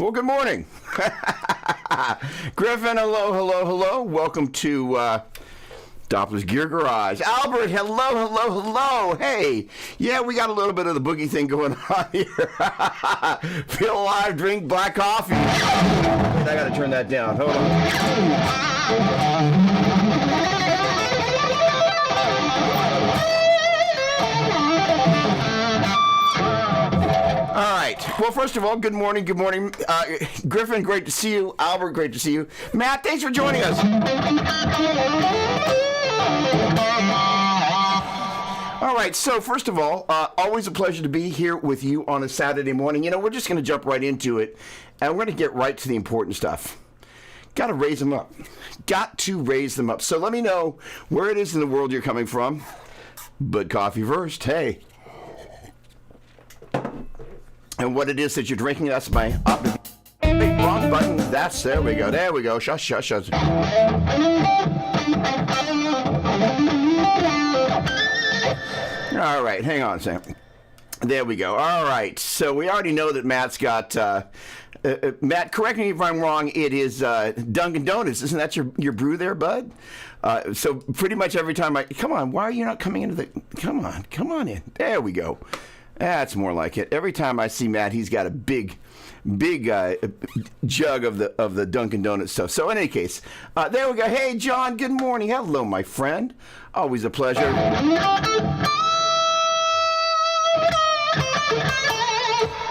Well, good morning. Griffin, hello, hello, hello. Welcome to Doppler'S Gear Garage. Albert, hello, hello, hello. Hey, yeah, we got a little bit of the boogie thing going on here. Feel alive, drink black coffee. I got to turn that down. Hold on. All right. Well, first of all, good morning. Good morning. Griffin, great to see you. Albert, great to see you. Matt, thanks for joining us. All right. So, first of all, always a pleasure to be here with you on a Saturday morning. You know, we're just going to jump right into it, and we're going to get right to the important stuff. Got to raise them up. Got to raise them up. So let me know where it is in the world you're coming from. But coffee first. Hey. And what it is that you're drinking, that's my wrong button. That's, there we go. There we go. Shush, shush, shush. All right, hang on a second. There we go. All right, so we already know that Matt's got, Matt, correct me if I'm wrong, it is Dunkin' Donuts. Isn't that your brew there, bud? So pretty much every time come on, why are you not coming into the, come on in. There we go. That's more like it. Every time I see Matt, he's got a big jug of the Dunkin' Donuts stuff. So in any case, there we go. Hey, John, good morning. Hello, my friend. Always a pleasure.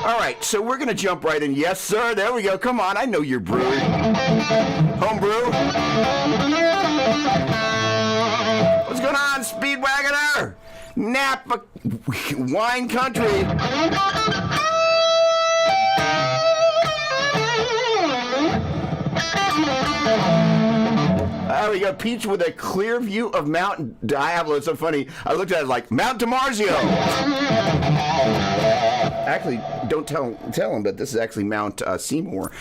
All right, so we're going to jump right in. Yes, sir. There we go. Come on. I know you're brewing. Home brew. What's going on, Speedwagoner? Napa wine country. We got peach with a clear view of Mount Diablo. It's so funny. I looked at it like Mount DiMarzio. Actually, don't tell him, but this is actually Mount Seymour.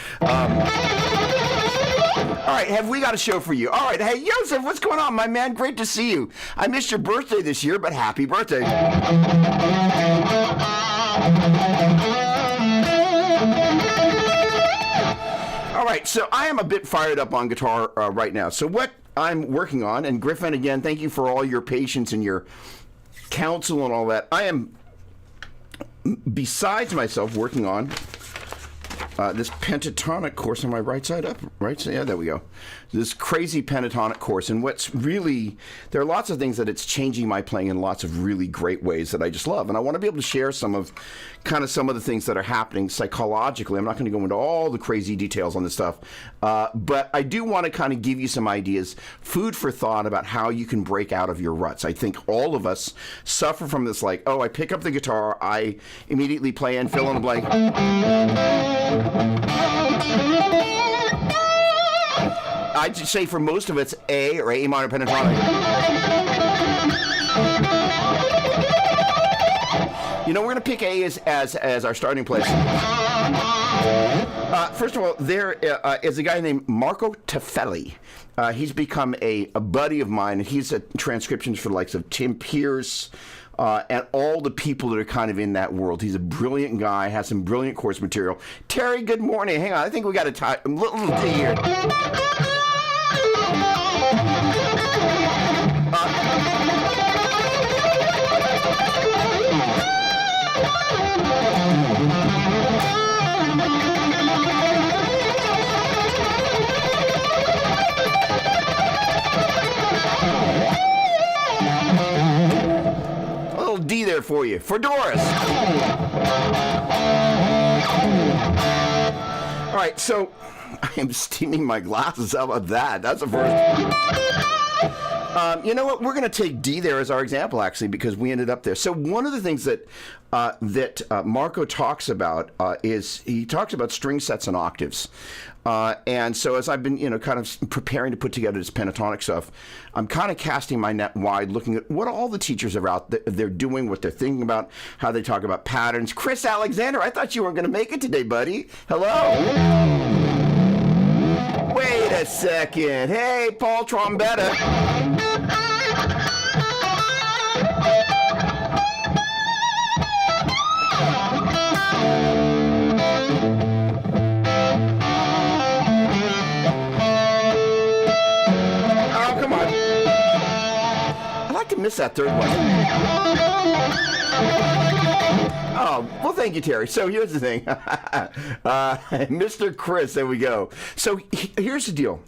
All right, have we got a show for you? All right, hey, Joseph, what's going on, my man? Great to see you. I missed your birthday this year, but happy birthday. All right, so I am a bit fired up on guitar right now. So what I'm working on, and Griffin, again, thank you for all your patience and your counsel and all that. I am, besides myself, working on this pentatonic course on my right side up, right? So, yeah, there we go. This crazy pentatonic course, and what's really, there are lots of things that it's changing my playing in lots of really great ways that I just love, and I want to be able to share some of the things that are happening psychologically. I'm not going to go into all the crazy details on this stuff, but I do want to kind of give you some ideas, food for thought about how you can break out of your ruts. I think all of us suffer from this, like, oh, I pick up the guitar, I immediately play and fill in the blank. I'd say for most of it's A or A minor pentatonic. You know, we're going to pick A as our starting place. First of all, there is a guy named Marco Teffelli. He's become a buddy of mine. He's a transcriptions for the likes of Tim Pierce, and all the people that are kind of in that world. He's a brilliant guy, has some brilliant course material. Terry, good morning. Hang on, I think we got a little D here. D there for you. For Doris. All right, so I am steaming my glasses. How about that? That's a first. You know what? We're going to take D there as our example, actually, because we ended up there. So one of the things that Marco talks about is he talks about string sets and octaves. And so as I've been, kind of preparing to put together this pentatonic stuff, I'm kind of casting my net wide, looking at what all the teachers are out they're doing, what they're thinking about, how they talk about patterns. Chris Alexander, I thought you weren't going to make it today, buddy. Hello. Wait a second. Hey, Paul Trombetta. like to miss that third one. Oh, well, thank you, Terry. So here's the thing. Mr. Chris, there we go. So here's the deal.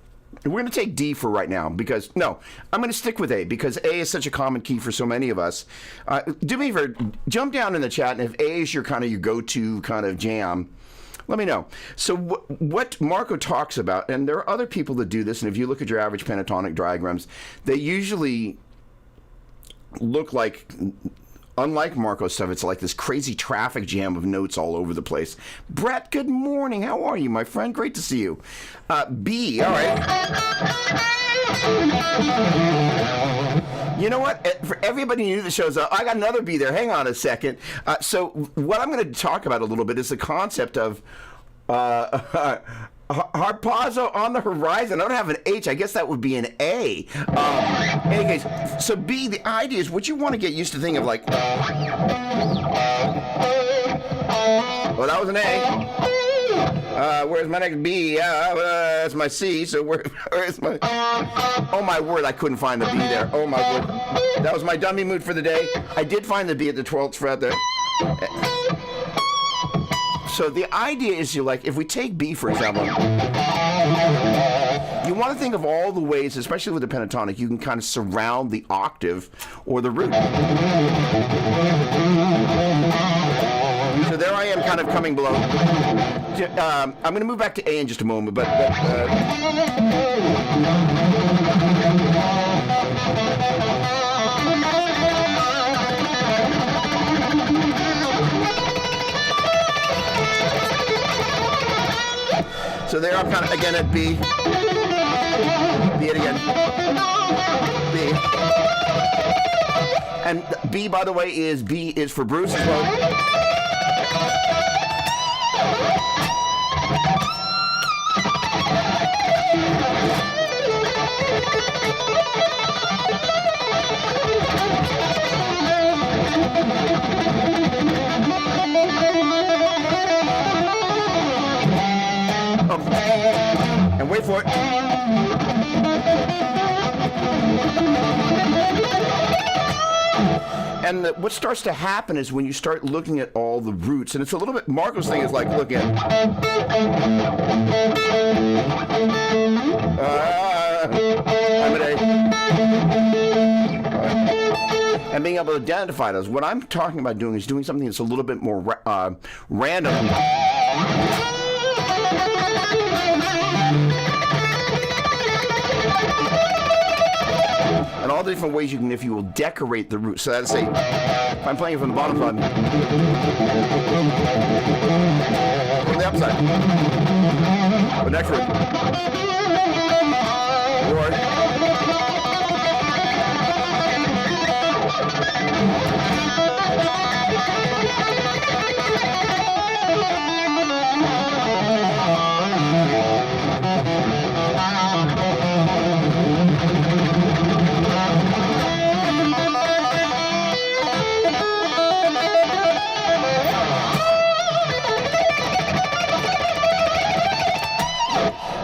We're going to take D for right now because, no, I'm going to stick with A because A is such a common key for so many of us. Do me a favor, jump down in the chat, and if A is your go-to kind of jam, let me know. So what Marco talks about, and there are other people that do this, and if you look at your average pentatonic diagrams, they usually look like, unlike Marco's stuff, it's like this crazy traffic jam of notes all over the place. Brett, good morning. How are you, my friend? Great to see you. B, all right. You know what? For everybody new that shows up, I got another B there. Hang on a second. So what I'm going to talk about a little bit is the concept of Harpazo on the horizon. I don't have an H. I guess that would be an A. Anyways, so B, the idea is what you want to get used to thinking of like, well, that was an A. Where's my next B? That's my C. So where's my... Oh, my word, I couldn't find the B there. Oh, my word. That was my dummy mood for the day. I did find the B at the 12th fret there. So the idea is if we take B, for example, you want to think of all the ways, especially with the pentatonic, you can kind of surround the octave or the root. So there I am kind of coming below. I'm going to move back to A in just a moment, but so there I'm kind of again at B. B it again. B. And B, by the way, is for Bruce as well. And wait for it. And what starts to happen is when you start looking at all the roots, and it's a little bit, Marco's thing is like looking at, I'm an A. And being able to identify those. What I'm talking about doing is doing something that's a little bit more random. And all the different ways you can, if you will, decorate the root. So that's say, if I'm playing it from the bottom side, from the upside, the next root, or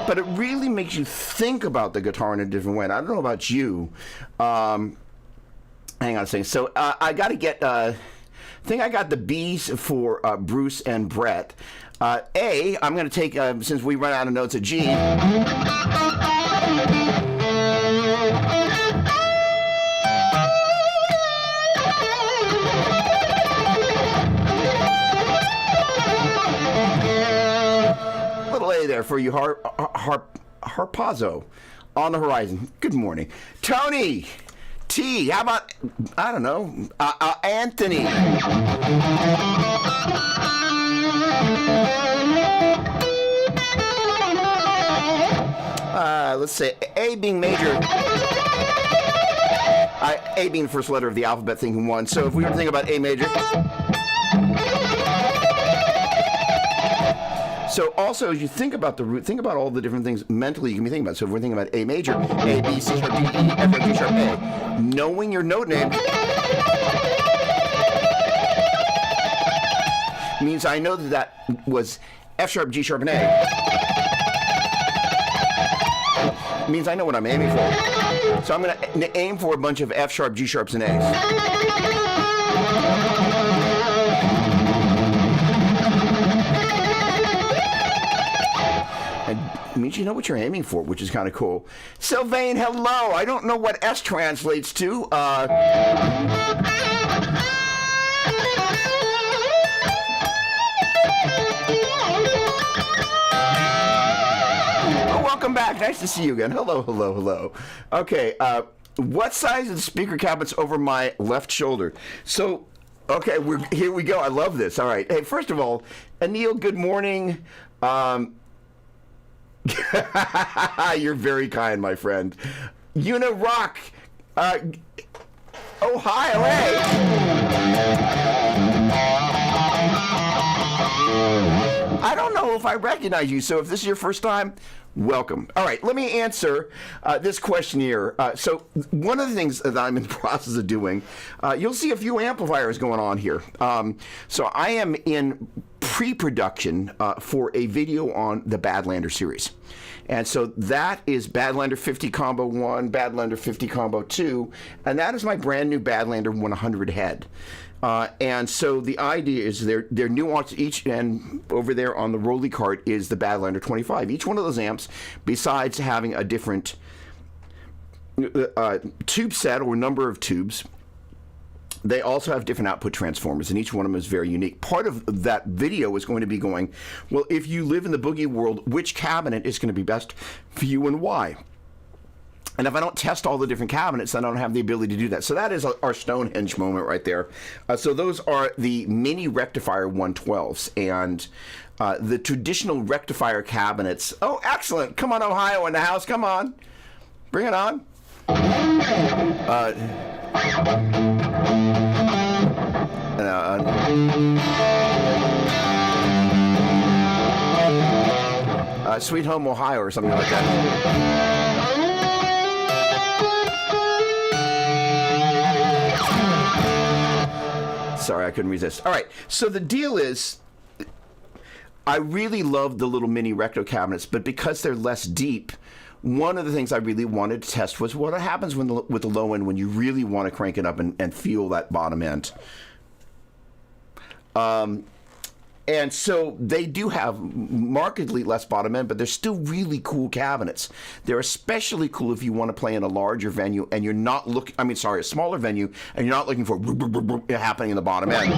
but it really makes you think about the guitar in a different way. And I don't know about you. Hang on a second. So I got to get, I think I got the B's for Bruce and Brett. A, I'm going to take, since we run out of notes, a G. There for you, Harpazo on the horizon. Good morning, Tony T. How about I don't know, Anthony. Let's say A being major. A being the first letter of the alphabet, thinking one. So if we were to think about A major. So also, as you think about the root, think about all the different things mentally you can be thinking about. So if we're thinking about A major, A, B, C sharp, D, E, F sharp, G sharp, A. Knowing your note name means I know that was F sharp, G sharp, and A. It means I know what I'm aiming for. So I'm going to aim for a bunch of F sharp, G sharps, and A's. And it means you know what you're aiming for, which is kind of cool. Sylvain, hello. I don't know what S translates to. Welcome back. Nice to see you again. Hello, hello, hello. Okay, what size of the speaker cabinet's over my left shoulder? So, okay, here we go. I love this. All right. Hey, first of all, Anil, good morning. You're very kind, my friend. Una Rock, Ohio, hey. I don't know if I recognize you, so if this is your first time, welcome. All right, let me answer this question here. So one of the things that I'm in the process of doing, you'll see a few amplifiers going on here. So I am in pre-production for a video on the Badlander series. And so that is Badlander 50 Combo 1, Badlander 50 Combo 2, and that is my brand new Badlander 100 head. And so the idea is they're nuanced each, and over there on the rolly cart is the Badlander 25. Each one of those amps, besides having a different tube set or number of tubes, they also have different output transformers, and each one of them is very unique. Part of that video is going to be going, well, if you live in the boogie world, which cabinet is going to be best for you and why? And if I don't test all the different cabinets, then I don't have the ability to do that. So that is our Stonehenge moment right there. So those are the mini rectifier 112s. And the traditional rectifier cabinets. Oh, excellent. Come on, Ohio in the house. Come on. Bring it on. Sweet Home, Ohio, or something like that. Sorry, I couldn't resist. All right, so the deal is, I really love the little mini recto cabinets, but because they're less deep, one of the things I really wanted to test was what happens with the low end when you really want to crank it up and feel that bottom end. And so they do have markedly less bottom end, but they're still really cool cabinets. They're especially cool if you want to play in a larger venue and you're not looking, a smaller venue, and you're not looking for happening in the bottom end.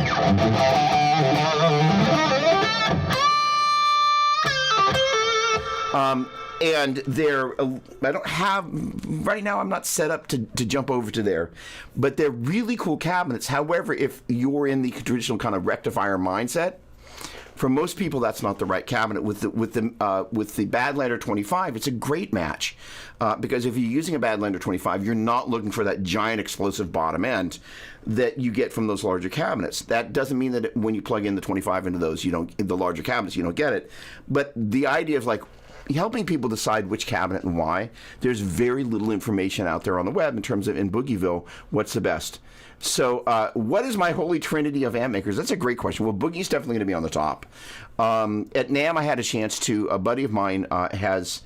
And I don't have, right now I'm not set up to jump over to there, but they're really cool cabinets. However, if you're in the traditional kind of rectifier mindset, for most people, that's not the right cabinet. With the Badlander 25, it's a great match because if you're using a Badlander 25, you're not looking for that giant explosive bottom end that you get from those larger cabinets. That doesn't mean that when you plug in the 25 into those, the larger cabinets, you don't get it. But the idea of helping people decide which cabinet and why, there's very little information out there on the web in terms of in Boogieville what's the best. So what is my holy trinity of amp makers? That's a great question. Well, Boogie's definitely going to be on the top. At NAMM, I had a chance to, a buddy of mine is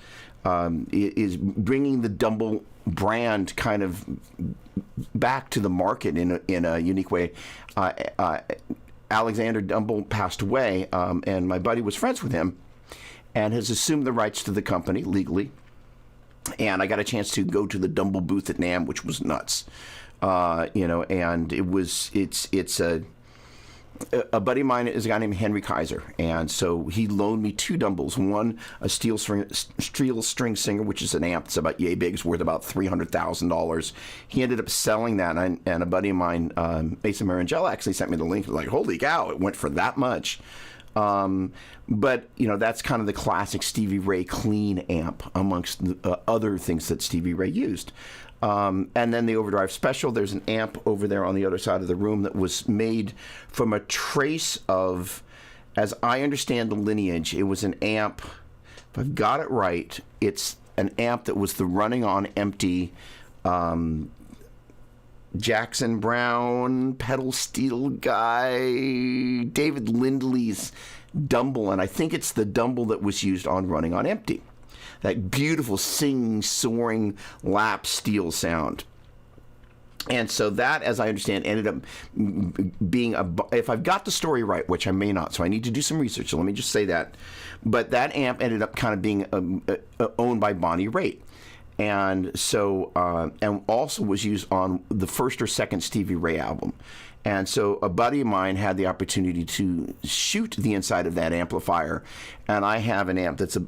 bringing the Dumble brand kind of back to the market in a unique way. Alexander Dumble passed away, and my buddy was friends with him and has assumed the rights to the company legally. And I got a chance to go to the Dumble booth at NAMM, which was nuts. And it's a buddy of mine is a guy named Henry Kaiser, and so he loaned me two Dumbles. One, a steel string singer, which is an amp that's about yay big, it's worth about $300,000. He ended up selling that, and a buddy of mine, Asa Marangella, actually sent me the link. Like, holy cow, it went for that much. But that's kind of the classic Stevie Ray clean amp amongst other things that Stevie Ray used. And then the Overdrive Special, there's an amp over there on the other side of the room that was made from a trace of, as I understand the lineage, it was an amp, if I've got it right, it's an amp that was the running on empty Jackson Brown pedal steel guy, David Lindley's Dumble, and I think it's the Dumble that was used on Running on Empty. that beautiful singing, soaring lap steel sound. And so that, as I understand, ended up being if I've got the story right, which I may not, so I need to do some research, so let me just say that. But that amp ended up kind of being owned by Bonnie Raitt. And so, and also was used on the first or second Stevie Ray album. And so a buddy of mine had the opportunity to shoot the inside of that amplifier, and I have an amp that's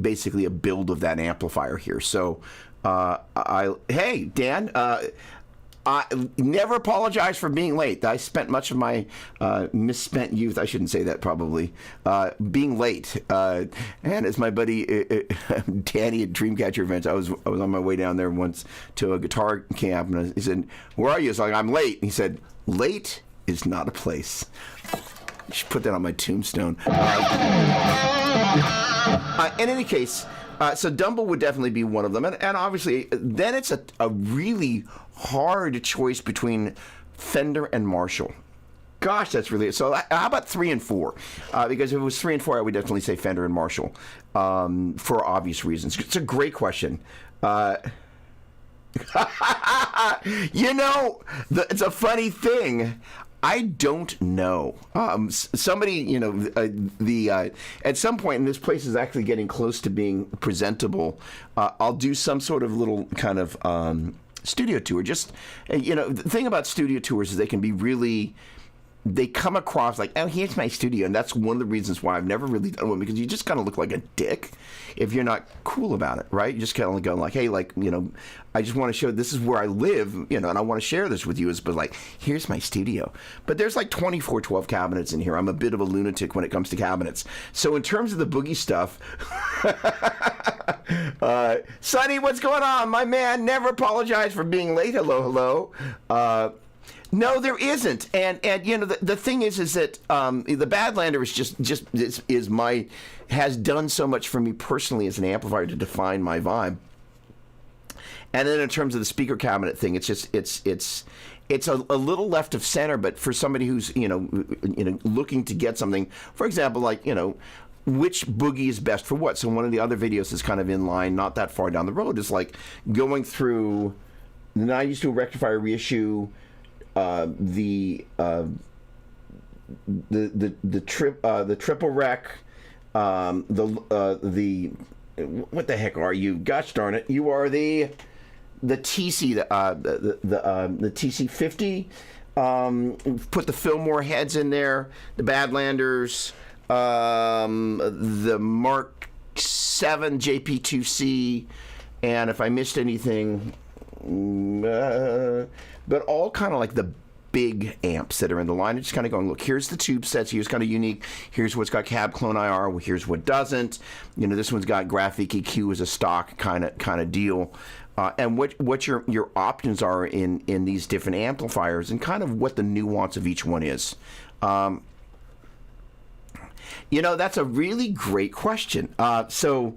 basically a build of that amplifier here. So, hey Dan, I never apologize for being late. I spent much of my misspent youth, I shouldn't say that probably, being late. And as my buddy Danny at Dreamcatcher events, I was on my way down there once to a guitar camp, and he said, "Where are you?" I was like, "I'm late." And he said, "Late is not a place." You should put that on my tombstone. In any case, so Dumble would definitely be one of them. And obviously, then it's a really hard choice between Fender and Marshall. Gosh, that's really... So how about 3 and 4? Because if it was 3 and 4, I would definitely say Fender and Marshall for obvious reasons. It's a great question. It's a funny thing. I don't know. Somebody, at some point, and this place is actually getting close to being presentable, I'll do some sort of little kind of studio tour. Just, the thing about studio tours is they can be really... They come across like, oh, here's my studio. And that's one of the reasons why I've never really done one, because you just kind of look like a dick if you're not cool about it, right? You just kind of go like, hey, I just want to show this is where I live, and I want to share this with you. But like, here's my studio. But there's like 2412 cabinets in here. I'm a bit of a lunatic when it comes to cabinets. So in terms of the boogie stuff, Sonny, what's going on? My man, never apologize for being late. Hello. No, there isn't, and the thing is that the Badlander has done so much for me personally as an amplifier to define my vibe. And then in terms of the speaker cabinet thing, it's a little left of center, but for somebody who's looking to get something, for example, like which boogie is best for what. So one of the other videos is kind of in line, not that far down the road, is like going through. Then I used to rectifier reissue. The triple rec, the what the heck are you? Gosh darn it! You are the TC, the TC50. Put the Fillmore heads in there. The Badlanders, the Mark 7 JP2C, and if I missed anything. But all kind of like the big amps that are in the line. It's kind of going, look, here's the tube sets. Here's kind of unique. Here's what's got cab clone IR. Well, here's what doesn't. This one's got graphic EQ as a stock kind of deal. And what your options are in these different amplifiers, and kind of what the nuance of each one is. That's a really great question. So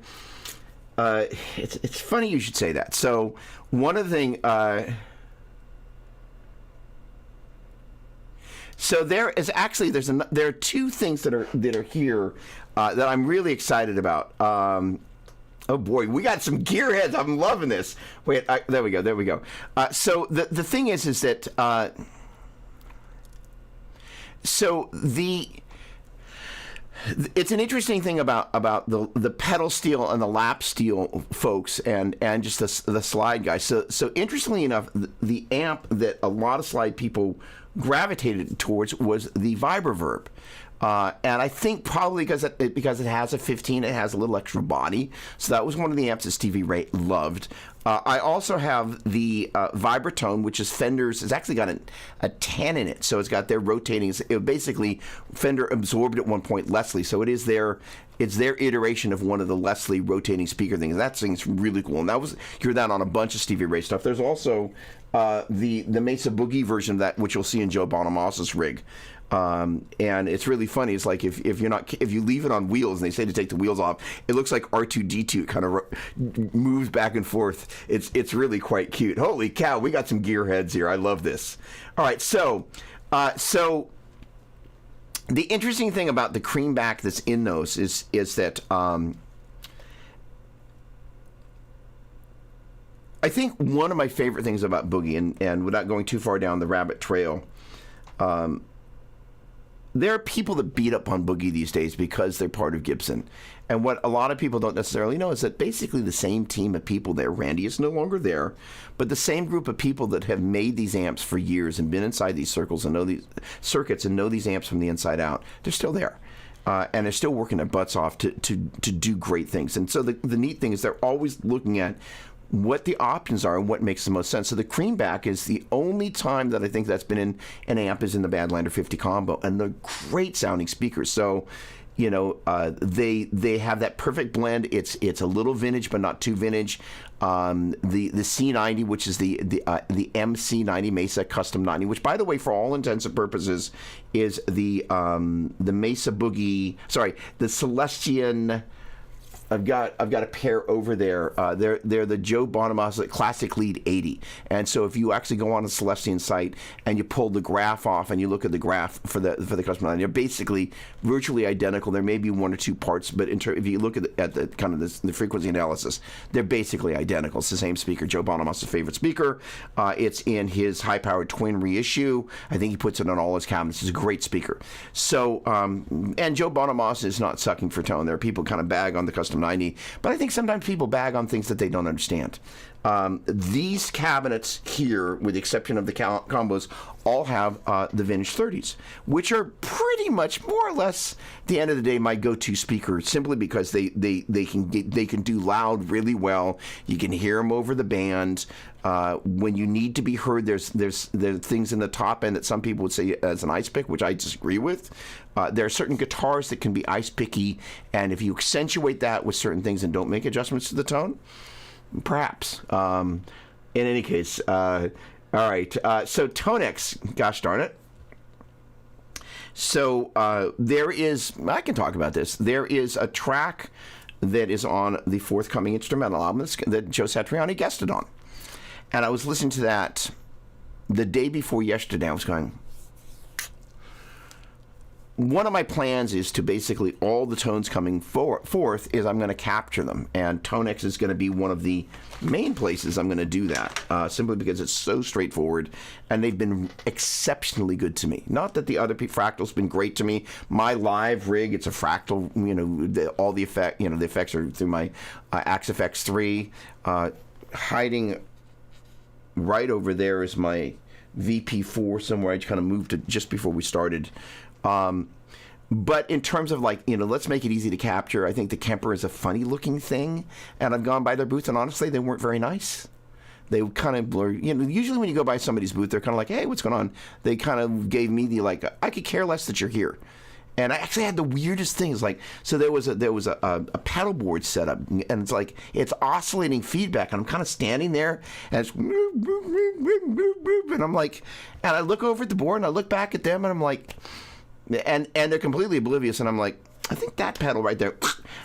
it's funny you should say that. So one of the things. So there is actually there are two things that are here that I'm really excited about. Oh boy, we got some gearheads. I'm loving this. Wait, there we go. So the thing is that it's an interesting thing about the pedal steel and the lap steel folks and just the slide guys. So interestingly enough, the amp that a lot of slide people gravitated towards was the Vibroverb. And I think probably because it has a 15, it has a little extra body. So that was one of the amps that Stevie Ray loved. I also have the Vibratone, which is Fender's. It's actually got a 10 in it, so it's got their rotating. It basically Fender absorbed at one point Leslie, so it's their iteration of one of the Leslie rotating speaker things. That thing's really cool, and you hear that on a bunch of Stevie Ray stuff. There's also the Mesa Boogie version of that, which you'll see in Joe Bonamassa' rig. And it's really funny. It's like if you leave it on wheels and they say to take the wheels off, it looks like R2D2. It kind of moves back and forth. It's really quite cute. Holy cow, we got some gearheads here. I love this. All right, so the interesting thing about the creamback that's in those is that think one of my favorite things about Boogie, and without going too far down the rabbit trail, there are people that beat up on Boogie these days because they're part of Gibson. And what a lot of people don't necessarily know is that basically the same team of people there, Randy is no longer there, but the same group of people that have made these amps for years and been inside these circles and know these circuits and know these amps from the inside out, they're still there. And they're still working their butts off to do great things. And so the neat thing is they're always looking at what the options are and what makes the most sense. So the Creamback is the only time that I think that's been in an amp is in the Badlander 50 combo, and they're great sounding speakers. So, you know, they have that perfect blend. It's a little vintage, but not too vintage. The C90, which is the MC90 Mesa Custom 90, which, by the way, for all intents and purposes, is the Mesa Boogie. Sorry, the Celestian. I've got a pair over there. They're the Joe Bonamassa Classic Lead 80. And so if you actually go on the Celestian site and you pull the graph off and you look at the graph for the custom line, they're basically virtually identical. There may be one or two parts, but if you look at the kind of the frequency analysis, they're basically identical. It's the same speaker. Joe Bonamassa's favorite speaker. It's in his high-powered twin reissue. I think he puts it on all his cabinets. It's a great speaker. So, and Joe Bonamassa is not sucking for tone. There are people kind of bag on the custom 90, but I think sometimes people bag on things that they don't understand. These cabinets here, with the exception of the combos, all have the vintage 30s, which are pretty much more or less, at the end of the day, my go-to speaker, simply because they can do loud really well. You can hear them over the band. When you need to be heard, there's things in the top end that some people would say as an ice pick, which I disagree with. There are certain guitars that can be ice picky, and if you accentuate that with certain things and don't make adjustments to the tone, perhaps. In any case, all right. So Tonex, gosh darn it. So there is, I can talk about this. There is a track that is on the forthcoming instrumental album that Joe Satriani guested on. And I was listening to that the day before yesterday. I was going, one of my plans is to basically, all the tones coming forth is I'm going to capture them. And Tonex is going to be one of the main places I'm going to do that, simply because it's so straightforward. And they've been exceptionally good to me. Not that the other Fractal's been great to me. My live rig, it's a Fractal, you know, all the effects are through my Axe FX3. Hiding right over there is my VP4 somewhere. I just kind of moved it just before we started. But in terms of, like, you know, let's make it easy to capture, I think the Kemper is a funny looking thing, and I've gone by their booths, and honestly, they weren't very nice. They kind of blur, you know, usually when you go by somebody's booth, they're kind of like, hey, what's going on? They kind of gave me the, like, I could care less that you're here. And I actually had the weirdest things, like, so there was a pedal board set up, and it's like, it's oscillating feedback, and I'm kind of standing there, and it's, and I'm like, and I look over at the board, and I look back at them, and I'm like, and they're completely oblivious, and I'm like, I think that pedal right there,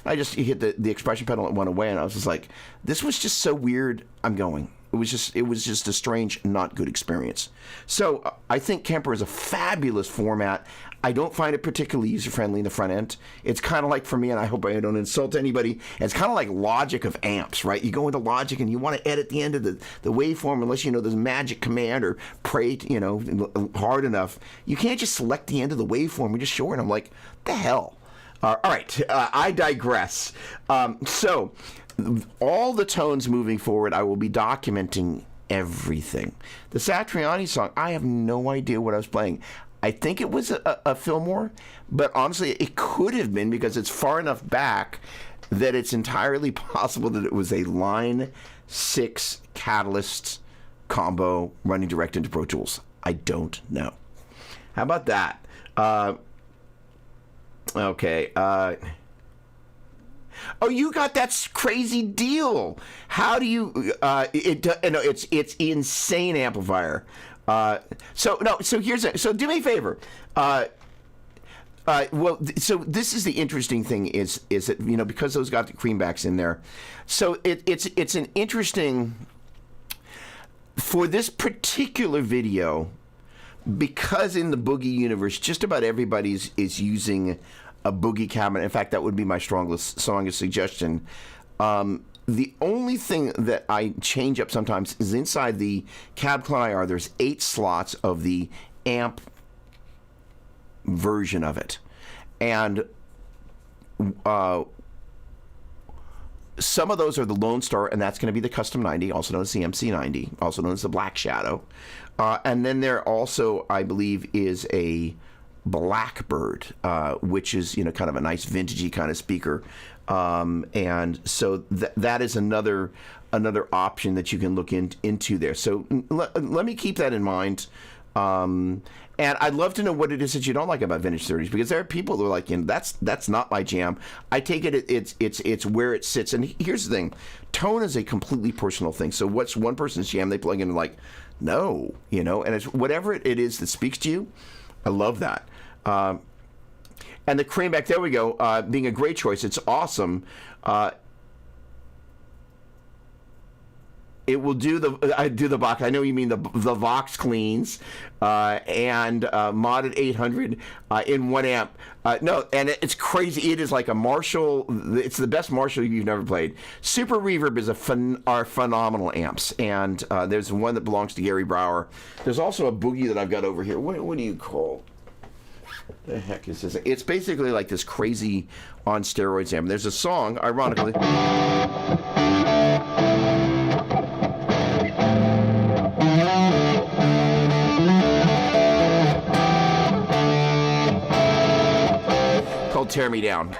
I just hit the expression pedal, and it went away, and I was just like, this was just so weird, I'm going. It was just a strange, not good experience. So I think Kemper is a fabulous format. I don't find it particularly user-friendly in the front end. It's kind of like, for me, and I hope I don't insult anybody, it's kind of like Logic of amps, right? You go into Logic and you want to edit the end of the waveform unless you know there's a magic command or pray, you know, hard enough. You can't just select the end of the waveform and just show it. I'm like, the hell? All right, I digress. So all the tones moving forward, I will be documenting everything. The Satriani song, I have no idea what I was playing. I think it was a Fillmore, but honestly, it could have been, because it's far enough back that it's entirely possible that it was a Line 6 Catalyst combo running direct into Pro Tools. I don't know. How about that? Okay. Oh, you got that crazy deal. How do you? It's insane amplifier. So here's it. So do me a favor. So this is the interesting thing is that, you know, because those got the creambacks in there. So it's an interesting, for this particular video, because in the Boogie universe, just about everybody is using a Boogie cabinet. In fact, that would be my strongest suggestion. The only thing that I change up sometimes is inside the Cab Clone IR, there's 8 slots of the amp version of it. And some of those are the Lone Star, and that's going to be the Custom 90, also known as the MC90, also known as the Black Shadow. And then there also, I believe, is a Blackbird, which is, kind of a nice vintagey kind of speaker. And so that is another option that you can look into there. So let me keep that in mind. And I'd love to know what it is that you don't like about vintage 30s, because there are people who are like, that's not my jam. I take it's where it sits. And here's the thing, tone is a completely personal thing. So what's one person's jam, they plug in and like, no, and it's whatever it is that speaks to you. I love that. And the Craneback, there we go, being a great choice. It's awesome. It will do the Vox. I know you mean the Vox cleans and modded 800 in 1 amp. No, and it's crazy. It is like a Marshall. It's the best Marshall you've never played. Super Reverb is are phenomenal amps, and there's one that belongs to Gary Brower. There's also a Boogie that I've got over here. What do you call? The heck is this? It's basically like this crazy on steroids amp. There's a song, ironically. Called Tear Me Down.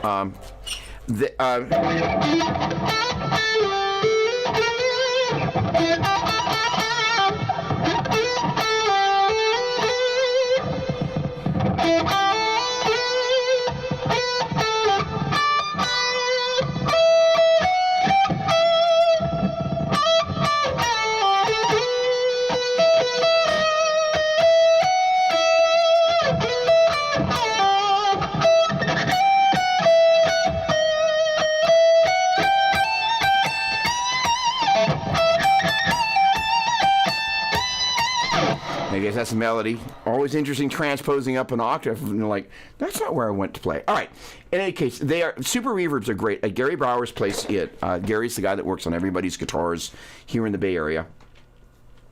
I guess that's a melody. Always interesting transposing up an octave. And you're like, that's not where I went to play. All right. In any case, Super Reverbs are great. At Gary Brower's place, Gary's the guy that works on everybody's guitars here in the Bay Area.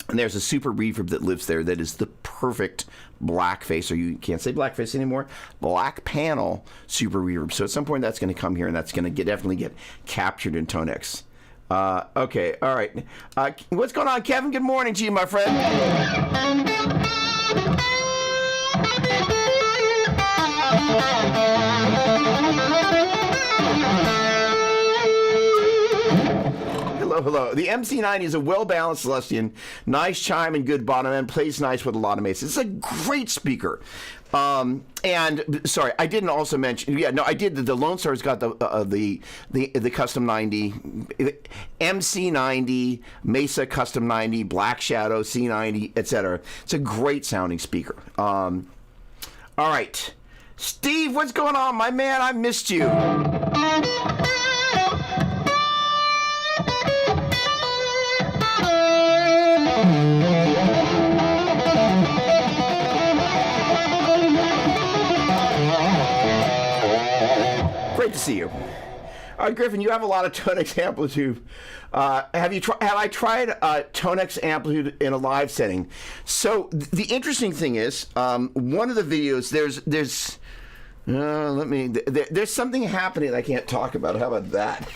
And there's a Super Reverb that lives there that is the perfect blackface, or you can't say blackface anymore, black panel Super Reverb. So at some point that's going to come here, and that's going to definitely get captured in Tonex. Okay, all right. What's going on, Kevin? Good morning to you, my friend. Hello. The MC90 is a well-balanced Celestion, nice chime and good bottom end, plays nice with a lot of mace. It's a great speaker. And sorry, I didn't also mention. Yeah, no, I did. The Lone Star's got the Custom 90, MC90, Mesa Custom 90, Black Shadow C90, etc. It's a great sounding speaker. All right, Steve, what's going on, my man? I missed you. Great to see you. Griffin, you have a lot of Tonex amplitude. Have I tried Tonex amplitude in a live setting? So the interesting thing is, one of the videos there's something happening that I can't talk about. How about that?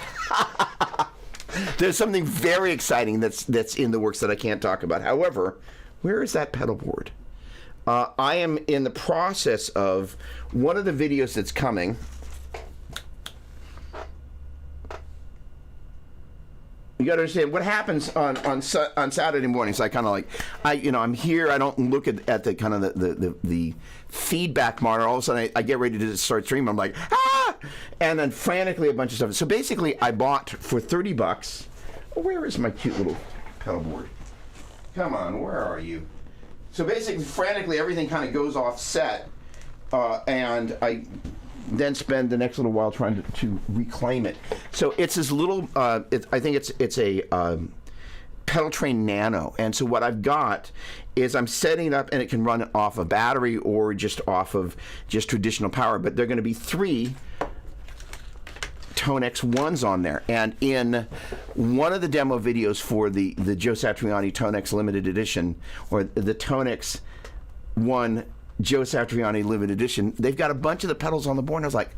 There's something very exciting that's in the works that I can't talk about. However, where is that pedal board? I am in the process of one of the videos that's coming. You got to understand what happens on Saturday mornings. I kind of like, I'm here. I don't look at the kind of the feedback monitor. All of a sudden, I get ready to start streaming. I'm like, ah! And then frantically a bunch of stuff. So basically, I bought for $30. Where is my cute little pedal board? Come on, where are you? So basically, frantically, everything kind of goes off set, and I then spend the next little while trying to reclaim it. So it's this little, I think it's a pedal train nano. And so what I've got is I'm setting it up, and it can run off a battery or just off of just traditional power. But they're going to be 3 Tonex 1s on there. And in one of the demo videos for the Joe Satriani Tonex Limited Edition, or the Tonex 1 Joe Satriani Limited Edition, they've got a bunch of the pedals on the board, and I was like,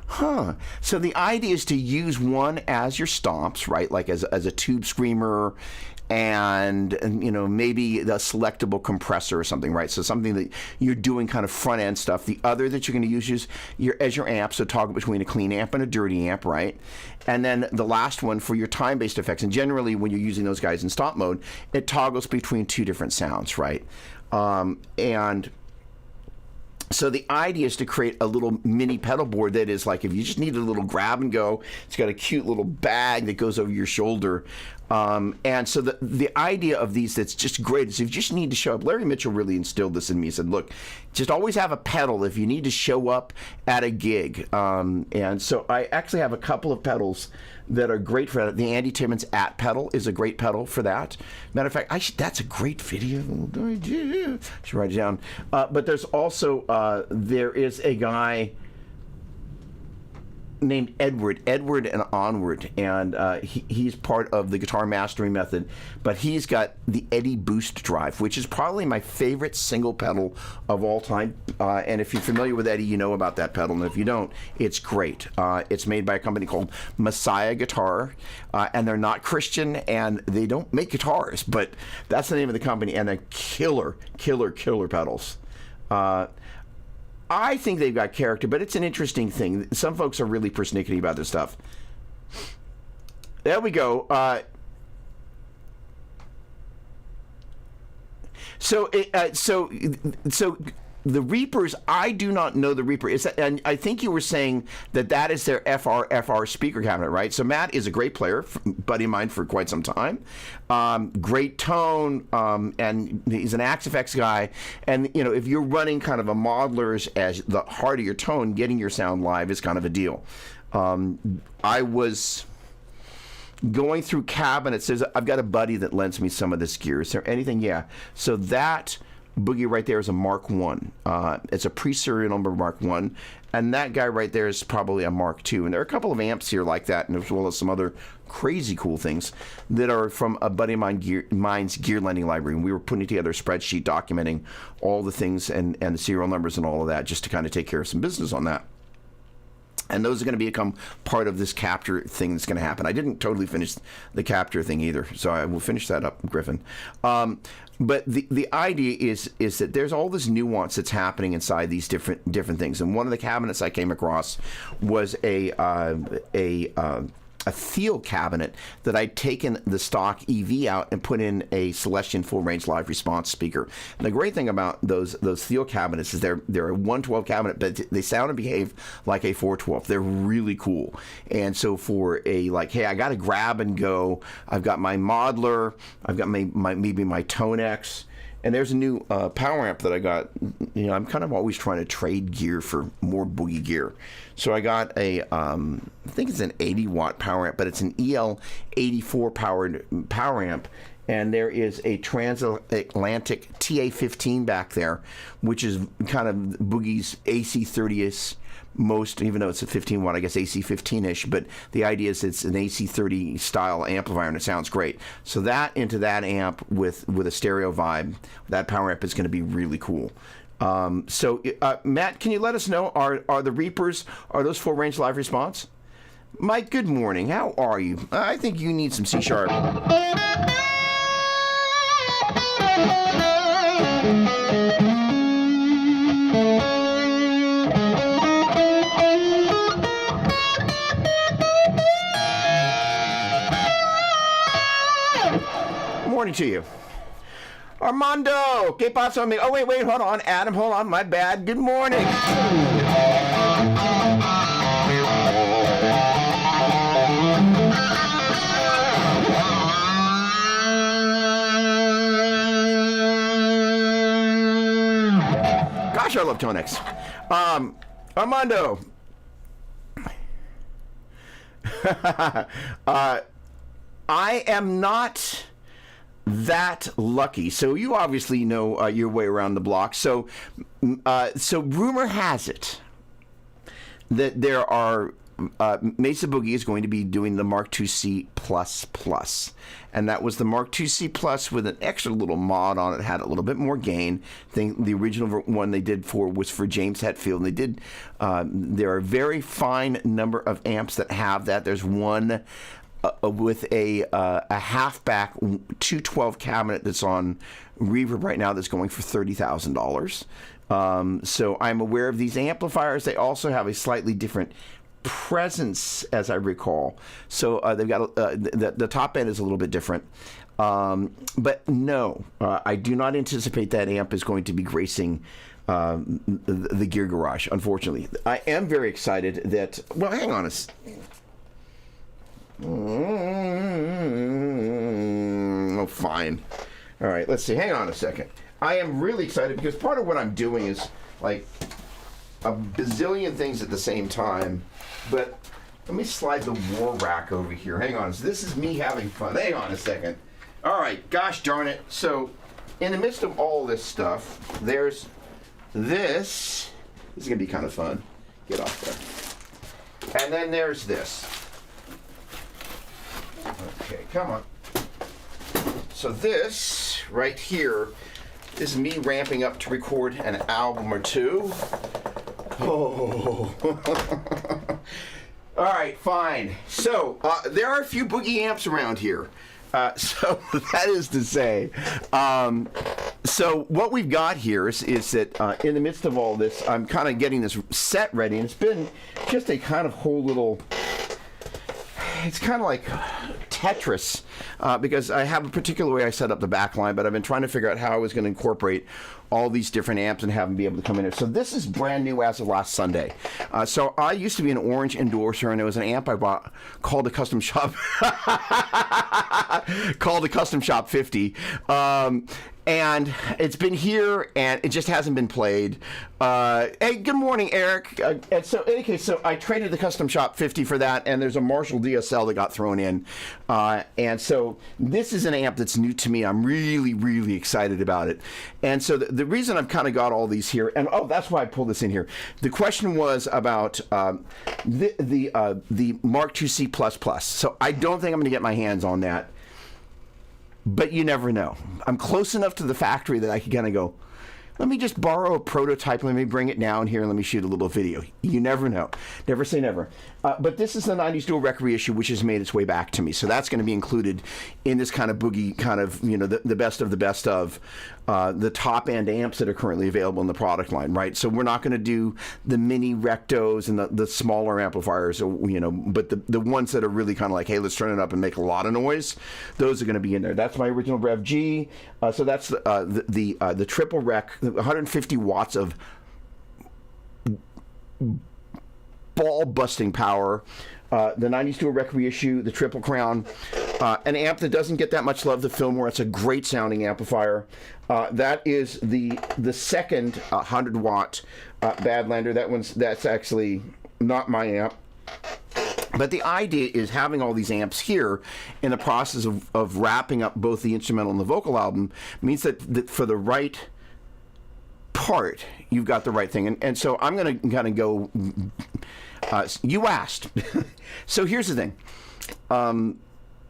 huh. So the idea is to use one as your stomps, right? Like as a tube screamer, and you know, maybe the selectable compressor or something, right? So something that you're doing kind of front end stuff. The other that you're going to use is as your amp, so toggle between a clean amp and a dirty amp, right? And then the last one for your time-based effects. And generally, when you're using those guys in stomp mode, it toggles between two different sounds, right? And so the idea is to create a little mini pedal board that is like, if you just need a little grab and go, it's got a cute little bag that goes over your shoulder. And so the idea of these that's just great is if you just need to show up. Larry Mitchell really instilled this in me. He said, look, just always have a pedal if you need to show up at a gig. And so I actually have a couple of pedals that are great for that. The Andy Timmons At pedal is a great pedal for that. Matter of fact, that's a great video. I should write it down. But there's also, there is a guy named Edward and Onward, and he's part of the Guitar Mastering Method, but he's got the Eddie Boost Drive, which is probably my favorite single pedal of all time. And if you're familiar with Eddie, you know about that pedal, and if you don't, it's great. It's made by a company called Messiah Guitar, and they're not Christian, and they don't make guitars, but that's the name of the company, and they're killer pedals. I think they've got character, but it's an interesting thing. Some folks are really persnickety about this stuff. There we go. So the Reapers, I do not know the Reaper. And I think you were saying that is their FR speaker cabinet, right? So Matt is a great player, buddy of mine for quite some time. Great tone, and he's an Axe FX guy. And, you know, if you're running kind of a Modeller's as the heart of your tone, getting your sound live is kind of a deal. I was going through cabinets. I've got a buddy that lends me some of this gear. Is there anything? Yeah. So that Boogie right there is a Mark 1. It's a pre-serial number Mark 1. And that guy right there is probably a Mark 2. And there are a couple of amps here like that, and as well as some other crazy cool things that are from a buddy of mine's gear lending library. And we were putting together a spreadsheet documenting all the things and the serial numbers and all of that, just to kind of take care of some business on that. And those are going to become part of this capture thing that's going to happen. I didn't totally finish the capture thing either, so I will finish that up, Griffin. But the idea is that there's all this nuance that's happening inside these different things. And one of the cabinets I came across was a Thiel cabinet that I'd taken the stock EV out and put in a Celestion full range live response speaker. And the great thing about those Thiel cabinets is they're a 112 cabinet, but they sound and behave like a 412. They're really cool. And so for a like, hey, I got to grab and go. I've got my Modeler. I've got maybe my Tonex. And there's a new power amp that I got. You know, I'm kind of always trying to trade gear for more boogie gear. So I got I think it's an 80-watt power amp, but it's an EL84 powered power amp. And there is a transatlantic TA15 back there, which is kind of Boogie's AC30-ish. Most, even though it's a 15 watt, I guess AC 15-ish, but the idea is it's an AC 30 style amplifier and it sounds great. So that into that amp with a stereo vibe, that power amp is going to be really cool. So Matt, can you let us know, are the Reapers, are those full range live response? Mike, good morning. How are you? I think you need some C sharp. Morning to you. Armando, ¿qué pasa, amigo? Oh, wait, hold on. Adam, hold on. My bad. Good morning. Gosh, I love Tonex. Armando. I am not that lucky. So you obviously know your way around the block. So rumor has it that there are Mesa Boogie is going to be doing the Mark IIc Plus Plus. And that was the Mark IIc Plus with an extra little mod on it. Had a little bit more gain. The original one they did was for James Hetfield. And they did. There are a very fine number of amps that have that. There's one with a halfback 212 cabinet that's on Reverb right now that's going for $30,000. So I'm aware of these amplifiers. They also have a slightly different presence, as I recall. So they've got the top end is a little bit different. But no, I do not anticipate that amp is going to be gracing the Gear Garage, unfortunately. I am very excited that, well, hang on a oh, fine. All right, let's see. Hang on a second. I am really excited because part of what I'm doing is like a bazillion things at the same time. But let me slide the war rack over here. Hang on. So this is me having fun. Hang on a second. All right. Gosh darn it. So in the midst of all this stuff, there's this. This is going to be kind of fun. Get off there. And then there's this. Okay, come on. So this right here is me ramping up to record an album or two. Oh. All right, fine. So there are a few boogie amps around here. So that is to say, so what we've got here is that in the midst of all this, I'm kind of getting this set ready, and it's been just a kind of whole little, it's kind of like Tetris, because I have a particular way I set up the back line, but I've been trying to figure out how I was going to incorporate all these different amps and have them be able to come in here. So this is brand new as of last Sunday. So I used to be an Orange endorser, and it was an amp I bought called a Custom Shop, called a Custom Shop 50. And it's been here, and it just hasn't been played. Hey, good morning, Eric. And so, in any case, so I traded the Custom Shop 50 for that, and there's a Marshall DSL that got thrown in. And so this is an amp that's new to me. I'm really, really excited about it. And so the reason I've kind of got all these here, and oh, that's why I pulled this in here. The question was about the Mark IIc Plus Plus. So I don't think I'm going to get my hands on that. But you never know. I'm close enough to the factory that I can kind of go, let me just borrow a prototype, let me bring it down here, and let me shoot a little video. You never know. Never say never. But this is the 90s Dual Rec reissue, which has made its way back to me. So that's going to be included in this kind of boogie, kind of, you know, the best of the best of the top-end amps that are currently available in the product line, right? So we're not going to do the mini rectos and the smaller amplifiers, you know, but the ones that are really kind of like, hey, let's turn it up and make a lot of noise, those are going to be in there. That's my original Rev G. So that's the triple rec, 150 watts of ball-busting power. The 90s Dual Rec reissue, the Triple Crown, an amp that doesn't get that much love, the Fillmore. It's a great sounding amplifier. That is the second 100-watt Badlander. That's actually not my amp. But the idea is having all these amps here in the process of wrapping up both the instrumental and the vocal album means that for the right part, you've got the right thing. And so I'm going to kind of go... you asked. So here's the thing.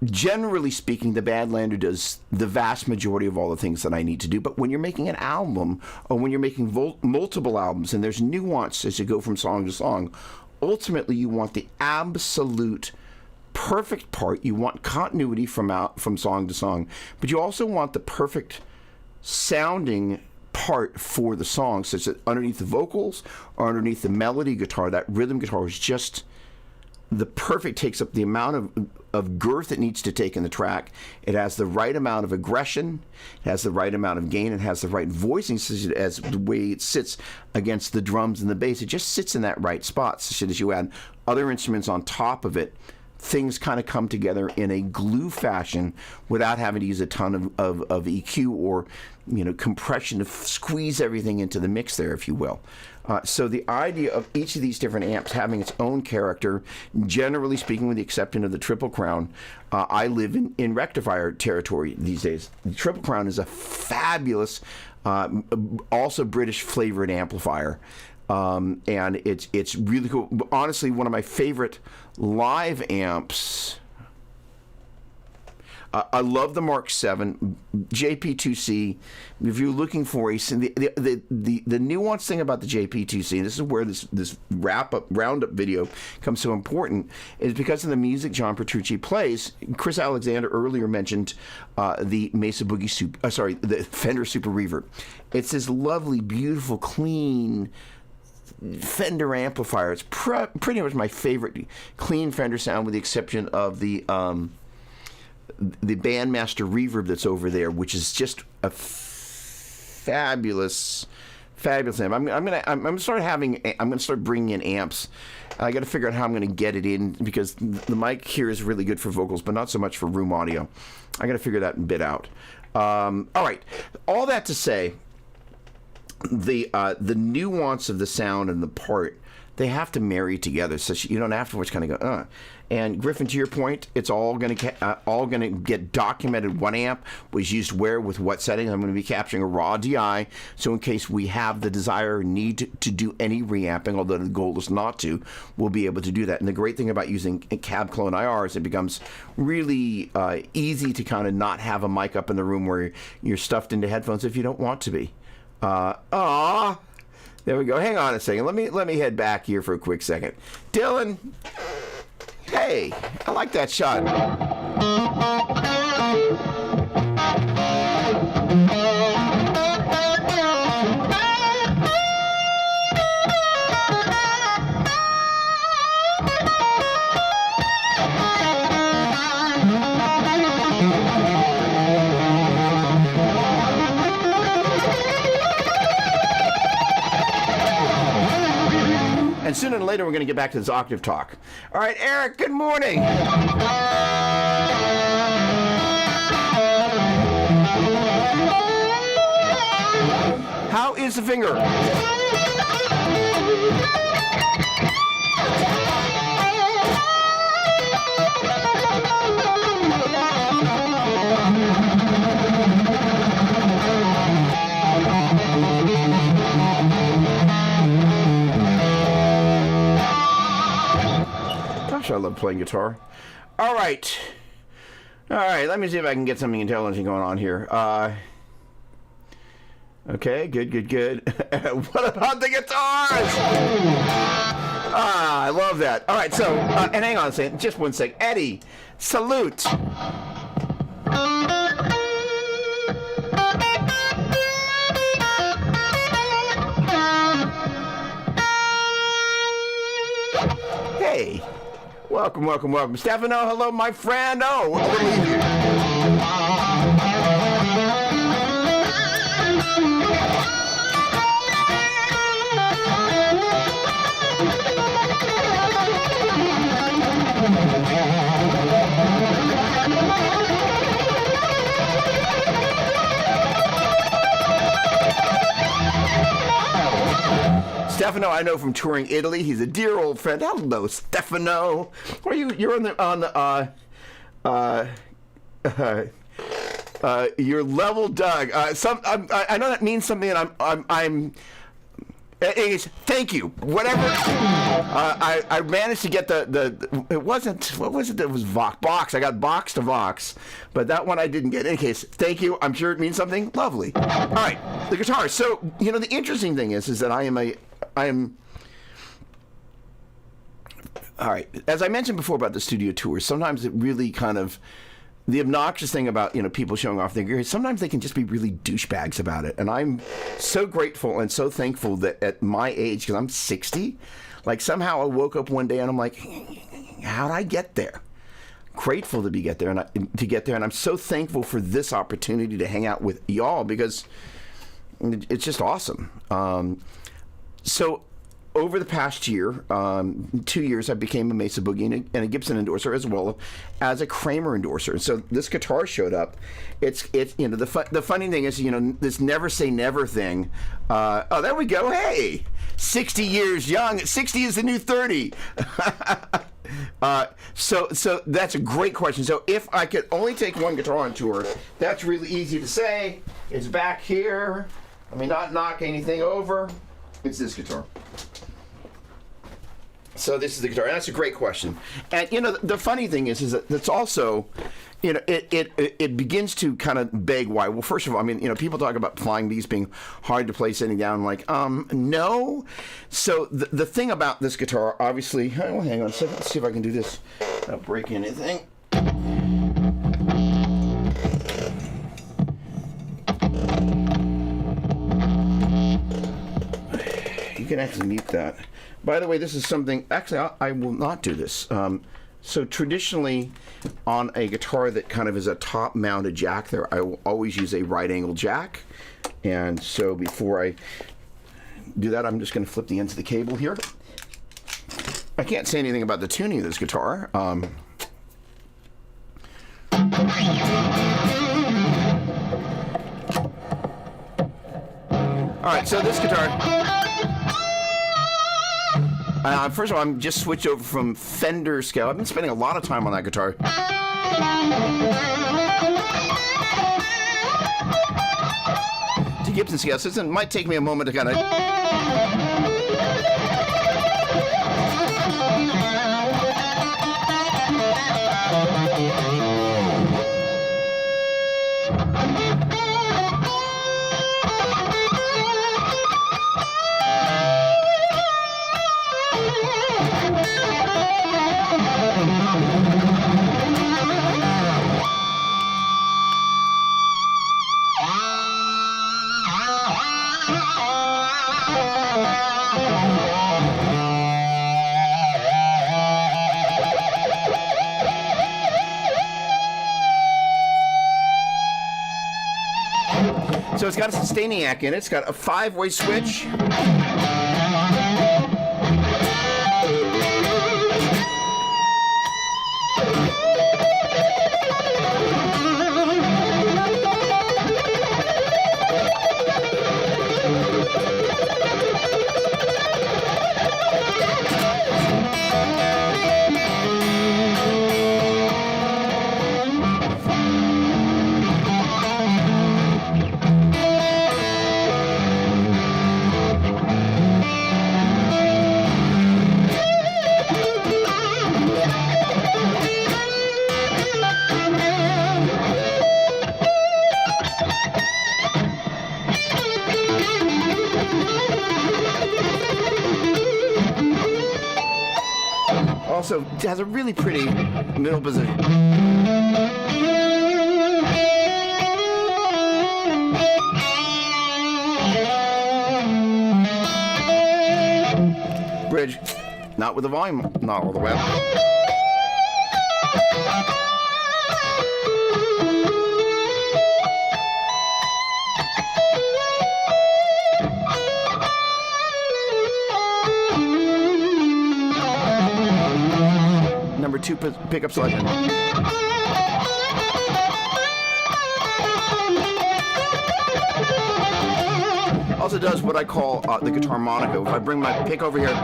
Generally speaking, the Badlander does the vast majority of all the things that I need to do. But when you're making an album, or when you're making multiple albums, and there's nuance as you go from song to song, ultimately you want the absolute perfect part. You want continuity from song to song, but you also want the perfect sounding part for the song, such that underneath the vocals or underneath the melody guitar, that rhythm guitar is just the perfect, takes up the amount of girth it needs to take in the track. It has the right amount of aggression, it has the right amount of gain, it has the right voicing, as the way it sits against the drums and the bass. It just sits in that right spot, so as you add other instruments on top of it, things kind of come together in a glue fashion without having to use a ton of EQ or, you know, compression to squeeze everything into the mix there, if you will. So the idea of each of these different amps having its own character, generally speaking, with the exception of the Triple Crown, I live in rectifier territory these days. The Triple Crown is a fabulous, also British flavored amplifier. and it's really cool. Honestly, one of my favorite live amps. I love the Mark 7 JP2C. If you're looking for the nuanced thing about the JP2C, and this is where this roundup video comes so important, is because of the music John Petrucci plays. Chris Alexander earlier mentioned the Mesa Boogie the Fender Super Reverb. It's this lovely, beautiful, clean Fender amplifier. It's pretty much my favorite clean Fender sound, with the exception of the Bandmaster reverb that's over there, which is just a fabulous amp. I'm gonna start bringing in amps. I got to figure out how I'm going to get it in, because the mic here is really good for vocals, but not so much for room audio. I got to figure that bit out. All right, all that to say, the nuance of the sound and the part, they have to marry together, so you don't afterwards kind of go, And Griffin, to your point, it's all going to get documented. What amp was used where with what setting. I'm going to be capturing a raw DI, so in case we have the desire or need to do any reamping, although the goal is not to, we'll be able to do that. And the great thing about using Cab Clone IR is it becomes really easy to kind of not have a mic up in the room where you're stuffed into headphones if you don't want to be. There we go. Hang on a second. Let me head back here for a quick second. Dylan, hey, I like that shot. And sooner or later, we're going to get back to this octave talk. All right, Eric, good morning. How is the finger? I love playing guitar. All right, let me see if I can get something intelligent going on here. Okay, good. What about the guitars? I love that. All right, so, and hang on a second, just one sec. Eddie, salute. Hey. Welcome. Stefano, hello, my friend. Oh, what believe you? Stefano, I know from touring Italy. He's a dear old friend. Hello, Stefano. Are you? You're you're level Doug. I know that means something, and I'm. Thank you. Whatever. I managed to get the. It wasn't. What was it? That was Vox. I got Vox to Vox, but that one I didn't get. In any case, thank you. I'm sure it means something. Lovely. All right, the guitar. So the interesting thing is that I am. All right. As I mentioned before about the studio tours, sometimes it really kind of, the obnoxious thing about, people showing off their gear is sometimes they can just be really douchebags about it. And I'm so grateful and so thankful that at my age, because I'm 60, like somehow I woke up one day and I'm like, how'd I get there? Grateful to get there, and I'm so thankful for this opportunity to hang out with y'all, because it's just awesome. So over the past year, 2 years, I became a Mesa Boogie and a Gibson endorser, as well as a Kramer endorser. And so this guitar showed up. It's the funny thing is, this never say never thing. Oh, there we go. Hey, 60 years young. 60 is the new 30. So that's a great question. So if I could only take one guitar on tour, that's really easy to say. It's back here. Let me not knock anything over. It's this guitar. So this is the guitar. And that's a great question. And, you know, the funny thing is that it's also, you know, it begins to kind of beg why. Well, first of all, I mean, you know, people talk about Flying B's being hard to play sitting down. Like, no. So the thing about this guitar, obviously, oh, hang on a second. Let's see if I can do this without breaking anything. You can actually mute that. By the way, this is something, actually, I will not do this. So traditionally, on a guitar that kind of is a top-mounted jack there, I will always use a right-angle jack. And so before I do that, I'm just going to flip the ends of the cable here. I can't say anything about the tuning of this guitar. All right, so this guitar... first of all, I'm just switched over from Fender scale. I've been spending a lot of time on that guitar. To Gibson scale. So it might take me a moment to kind of... So it's got a Sustainiac in it. It's got a 5-way switch. Also, it has a really pretty middle position. Bridge, not with the volume, not all the way up. Number 2 pickup selection. Also does what I call the guitar monaco. If I bring my pick over here.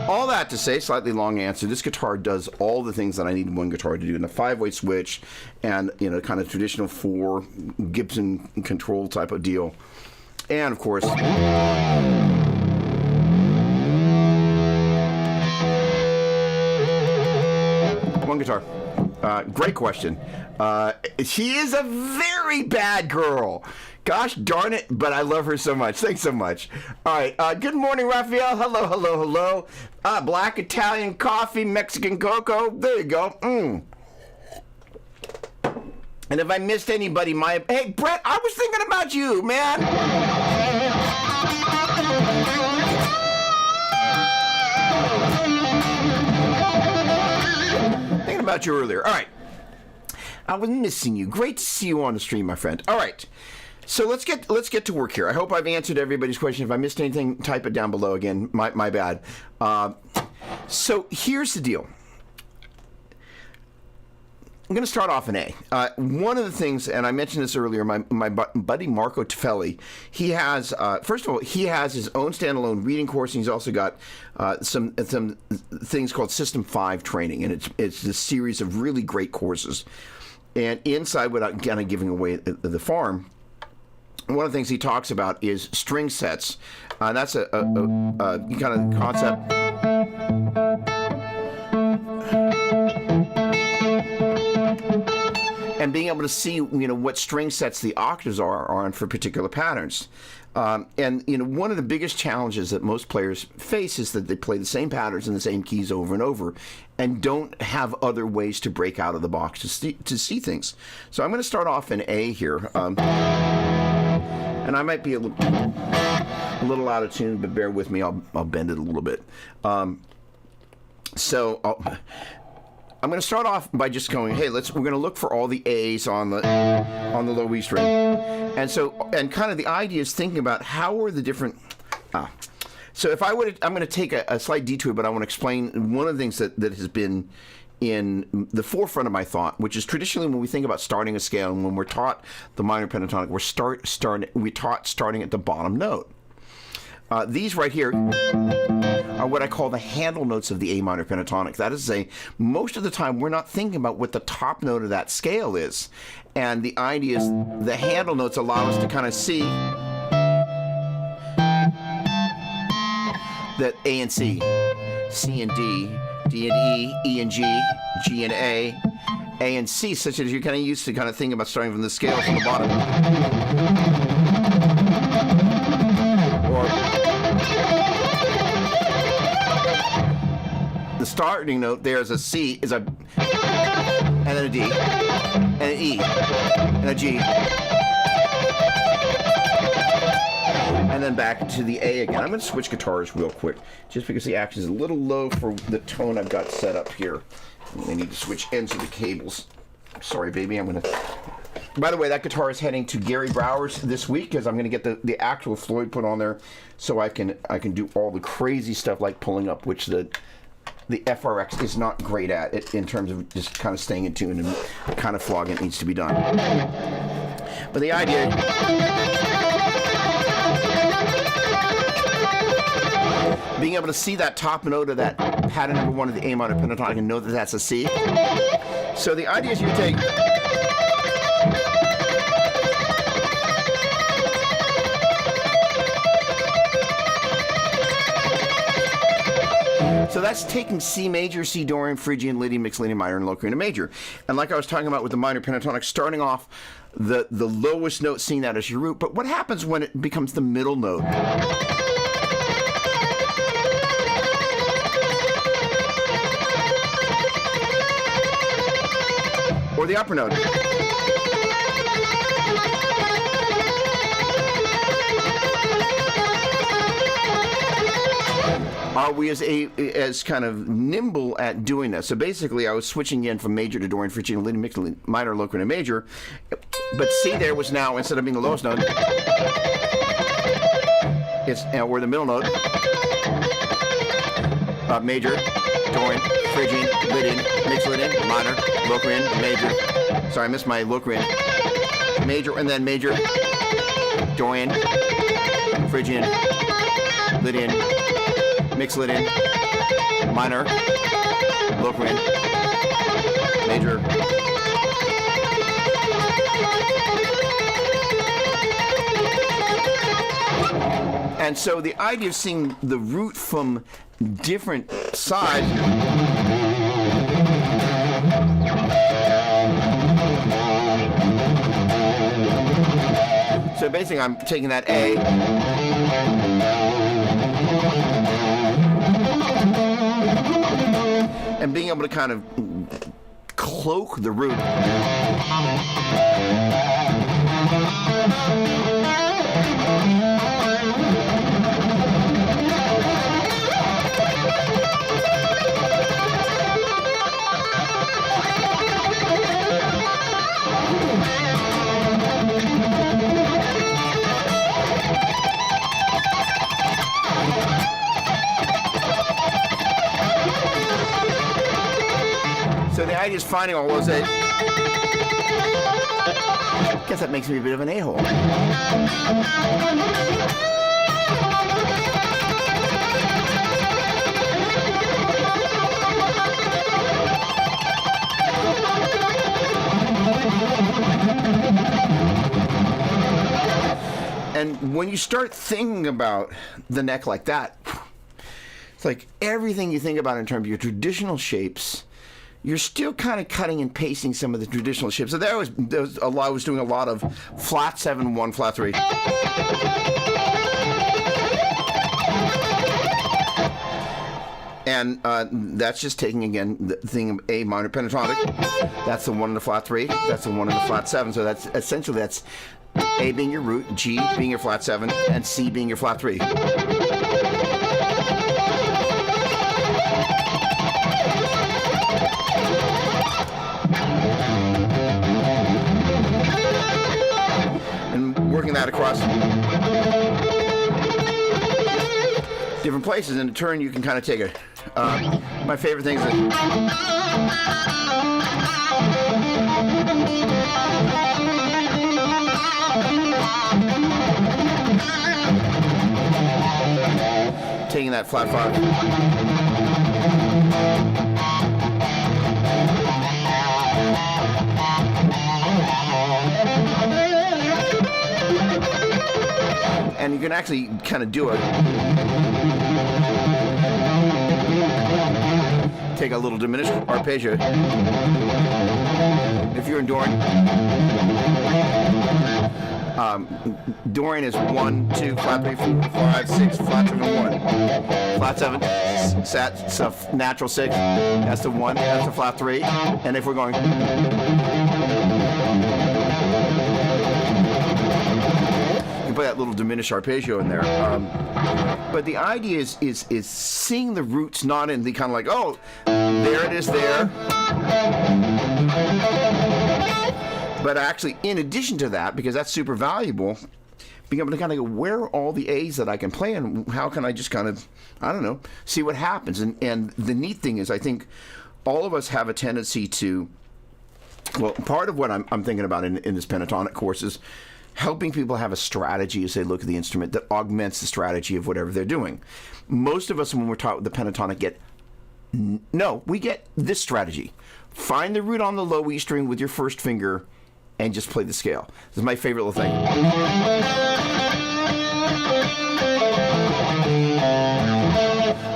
All that to say, slightly long answer, this guitar does all the things that I need one guitar to do, in the 5-way switch and, you know, kind of traditional 4 Gibson control type of deal. And of course, one guitar. Great question. She is a very bad girl. Gosh darn it, but I love her so much. Thanks so much. All right. Good morning, Raphael. Hello, hello, hello. Black Italian coffee, Mexican cocoa. There you go. And if I missed anybody, hey, Brett, I was thinking about you, man. Thinking about you earlier. All right. I was missing you. Great to see you on the stream, my friend. All right. So let's get to work here. I hope I've answered everybody's question. If I missed anything, type it down below again. My bad. So here's the deal. I'm going to start off in A. One of the things, and I mentioned this earlier, my buddy Marco Tefeli, he has, first of all, he has his own standalone reading course, and he's also got some things called System 5 training, and it's a series of really great courses. And inside, without kind of giving away the farm, one of the things he talks about is string sets. That's a kind of concept. And being able to see, what string sets the octaves are on for particular patterns. And, one of the biggest challenges that most players face is that they play the same patterns and the same keys over and over and don't have other ways to break out of the box to see things. So I'm going to start off in A here. And I might be a little out of tune, but bear with me. I'll bend it a little bit. I'm going to start off by just going, hey, we're going to look for all the A's on the low E string. And kind of the idea is thinking about how are the different... So if I'm going to take a slight detour, but I want to explain one of the things that has been in the forefront of my thought, which is traditionally when we think about starting a scale and when we're taught the minor pentatonic, we're taught starting at the bottom note. These right here are what I call the handle notes of the A minor pentatonic. That is to say, most of the time we're not thinking about what the top note of that scale is. And the idea is the handle notes allow us to kind of see that A and C, C and D, D and E, E and G, G and A and C, such as you're kind of used to kind of thinking about starting from the scale from the bottom. Or the starting note there is a C, and then a D, and an E, and a G. And then back to the A again. I'm going to switch guitars real quick, just because the action is a little low for the tone I've got set up here. I need to switch ends of the cables. Sorry, baby. I'm going to... By the way, that guitar is heading to Gary Brower's this week, because I'm going to get the actual Floyd put on there, so I can do all the crazy stuff like pulling up, which the FRX is not great at it in terms of just kind of staying in tune and kind of flogging it needs to be done. But the idea... being able to see that top note of that pattern number 1 of the A minor pentatonic and know that that's a C. So the idea is you take... So that's taking C major, C Dorian, Phrygian, Lydian, mixed Lydian minor, and low Korean major. And like I was talking about with the minor pentatonic, starting off the lowest note, seeing that as your root. But what happens when it becomes the middle note? Or the upper note. Are we as kind of nimble at doing this? So basically, I was switching in from major to Dorian, Phrygian, Lydian, mixed minor, low Korean, major. But C there was now, instead of being the lowest note, it's or the middle note. Major, Dorian, Phrygian, Lydian, mixed Lydian, minor, low Korean, major. Sorry, I missed my low Korean. Major, and then major, Dorian, Phrygian, Lydian, mixed Lydian, minor, low Korean, major. And so the idea of seeing the root from different sides. So basically I'm taking that A. And being able to kind of cloak the root. So the idea is finding all those A's. Guess that makes me a bit of an a-hole. And when you start thinking about the neck like that, it's like everything you think about in terms of your traditional shapes, you're still kind of cutting and pasting some of the traditional shapes. So I was doing a lot of flat 7, 1, flat 3. And that's just taking, again, the thing of A minor pentatonic. That's the 1 in the flat 3. That's the 1 in the flat 7. So that's essentially, that's A being your root, G being your flat 7, and C being your flat 3. And working that across different places. In turn, you can kind of take it. My favorite thing is taking that flat 5. And you can actually kind of do it. Take a little diminished arpeggio. If you're in Dorian, Dorian is 1, 2, flat 3, 4, 5, 6, flat 7, 1. Flat 7, it's a natural 6. That's the 1, that's the flat 3. And if we're going, put that little diminished arpeggio in there. But the idea is seeing the roots not in the kind of like, oh, there it is there. But actually, in addition to that, because that's super valuable, being able to kind of go, where are all the A's that I can play and how can I just kind of, I don't know, see what happens. And the neat thing is, I think all of us have a tendency to, well, part of what I'm thinking about in this pentatonic course is helping people have a strategy as they look at the instrument that augments the strategy of whatever they're doing. Most of us, when we're taught the pentatonic, we get this strategy. Find the root on the low E string with your first finger and just play the scale. This is my favorite little thing.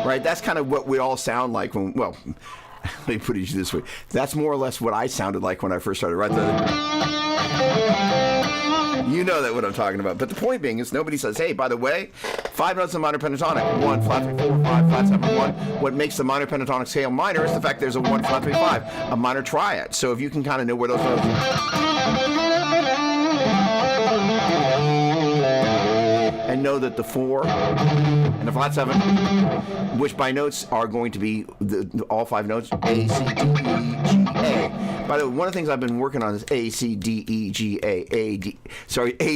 Right? That's kind of what we all sound like when, well, let me put it this way. That's more or less what I sounded like when I first started. Right there. You know that what I'm talking about. But the point being is nobody says, hey, by the way, 5 notes in minor pentatonic. 1, flat 3, 4, 5, flat 7, 1. What makes the minor pentatonic scale minor is the fact there's a 1, flat 3, 5, a minor triad. So if you can kind of know where those notes are. And know that the 4 and the flat 7, which by notes are going to be all 5 notes, A, C, D, E, G, A. By the way, one of the things I've been working on is A, C, D, E, G, A, A,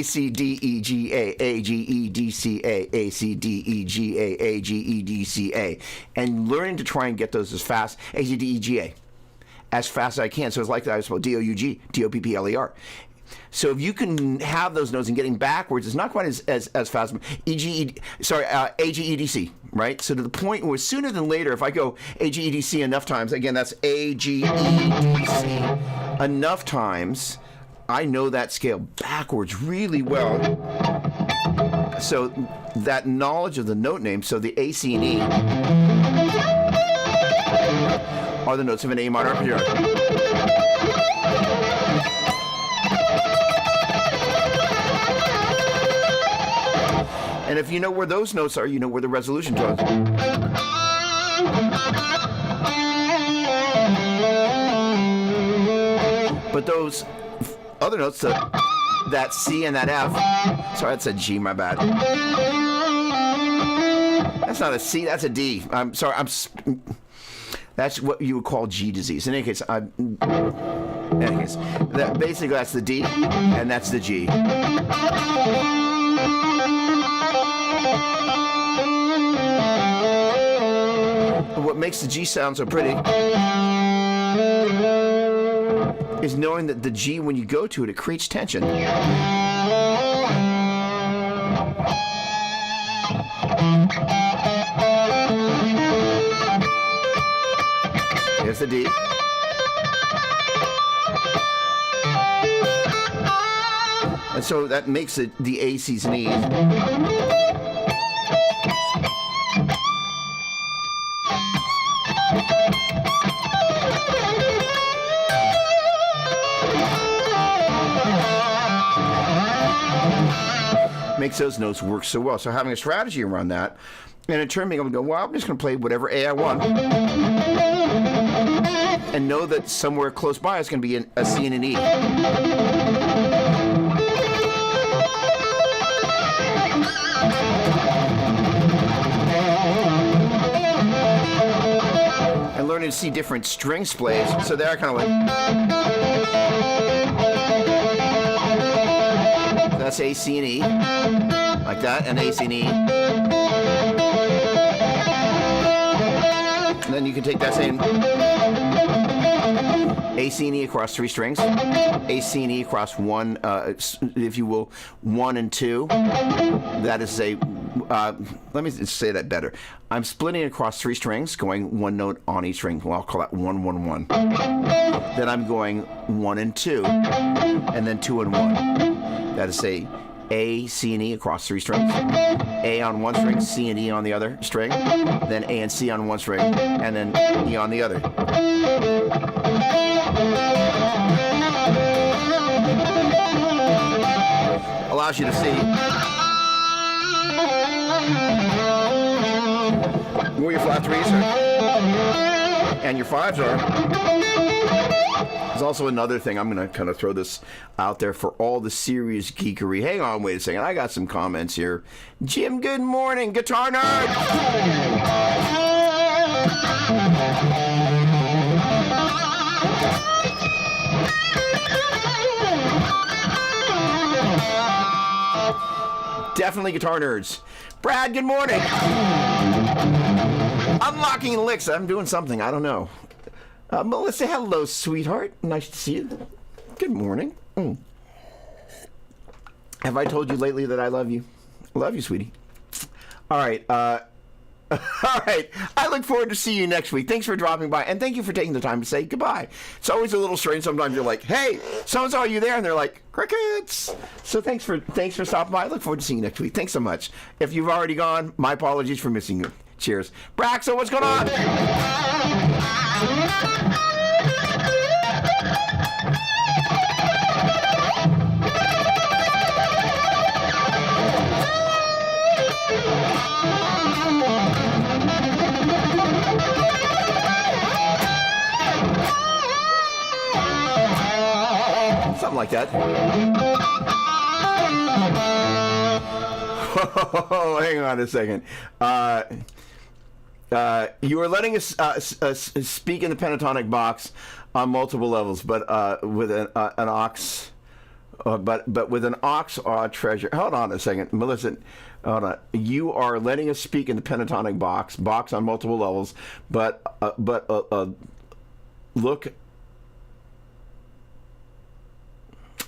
C, D, E, G, A, G, E, D, C, A, C, D, E, G, A, G, E, D, C, A. And learning to try and get those as fast, A, C, D, E, G, A, as fast as I can. So it's like that I was supposed D, O, U, G, D, O, P, P, L, E, R. So if you can have those notes and getting backwards, it's not quite as fast. A, G, E, D, C, right? So to the point where sooner than later, if I go A, G, E, D, C enough times, again, that's A, G, E, D, C, enough times, I know that scale backwards really well. So that knowledge of the note name, so the A, C, and E are the notes of an A minor arpeggio. And if you know where those notes are, you know where the resolution tones are. But those other notes, that C and that F, sorry, that's a G, my bad. That's not a C, that's a D. I'm sorry, that's what you would call G disease. In any case, basically that's the D and that's the G. What makes the G sound so pretty is knowing that the G, when you go to it, it creates tension. Here's the D. And so that makes it the A, C's, and E's. Makes those notes work so well. So having a strategy around that, and in turn being able to go, well, I'm just going to play whatever A I want, and know that somewhere close by is going to be a C and an E. And learning to see different strings plays, so there I kind of went. That's A, C, and E, like that, and A, C, and E. And then you can take that same A, C, and E across 3 strings, A, C, and E across 1, if you will, 1 and 2. That is a, let me say that better. I'm splitting across 3 strings, going 1 note on each string. Well, I'll call that 1, 1, 1. Then I'm going 1 and 2, and then 2 and 1. That is A, C, and E across 3 strings. A on 1 string, C and E on the other string. Then A and C on 1 string, and then E on the other. Allows you to see where your flat 3s are and your 5s are. There's also another thing. I'm going to kind of throw this out there for all the serious geekery. Hang on, wait a second. I got some comments here. Jim, good morning. Guitar nerd. Definitely guitar nerds. Brad, good morning. Unlocking licks. I'm doing something. I don't know. Melissa, hello, sweetheart. Nice to see you. Good morning. Have I told you lately that I love you? I love you, sweetie. All right. All right. I look forward to see you next week. Thanks for dropping by, and thank you for taking the time to say goodbye. It's always a little strange. Sometimes you're like, "Hey, so-and-so, are you there?" And they're like, "Crickets." So thanks for stopping by. I look forward to seeing you next week. Thanks so much. If you've already gone, my apologies for missing you. Cheers. Braxo, what's going on? Something like that. Oh, hang on a second. You are letting us speak in the pentatonic box on multiple levels, but with an ox, but with an ox treasure. Hold on a second, Melissa. Hold on. You are letting us speak in the pentatonic box on multiple levels, but look.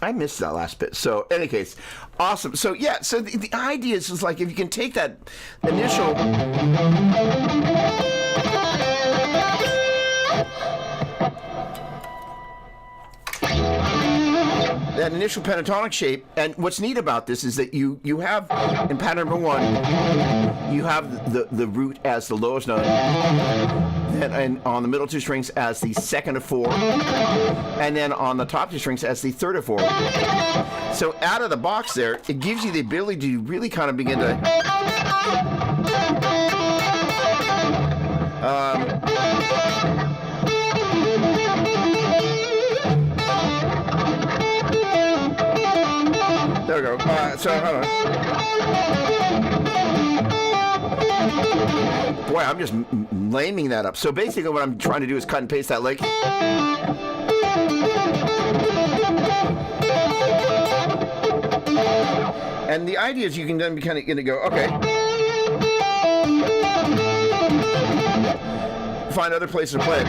I missed that last bit. So, in any case, awesome. So, yeah, so the idea is like if you can take that initial... that initial pentatonic shape, and what's neat about this is that you have, in pattern number 1, you have the root as the lowest note, and on the middle 2 strings as the second of 4, and then on the top 2 strings as the third of 4. So out of the box there, it gives you the ability to really kind of begin to... there we go. So, hold on. Boy, I'm just laming that up. So basically what I'm trying to do is cut and paste that lick. And the idea is you can then be kind of going to go, okay. Find other places to play it.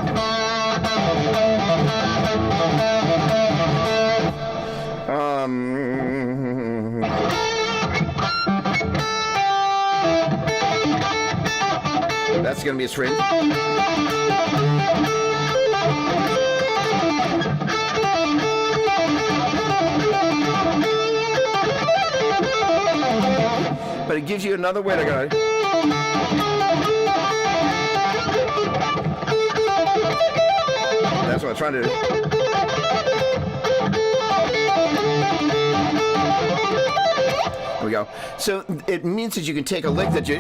going to be a string. But it gives you another way to go. That's what I'm trying to do. There we go. So it means that you can take a lick that you...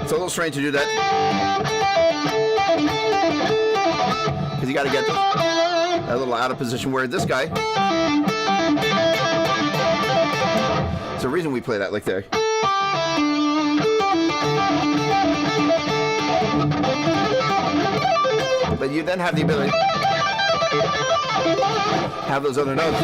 It's a little strange to do that. Because you got to get a little out of position, where this guy... There's a reason we play that lick there. But you then have the ability to have those other notes.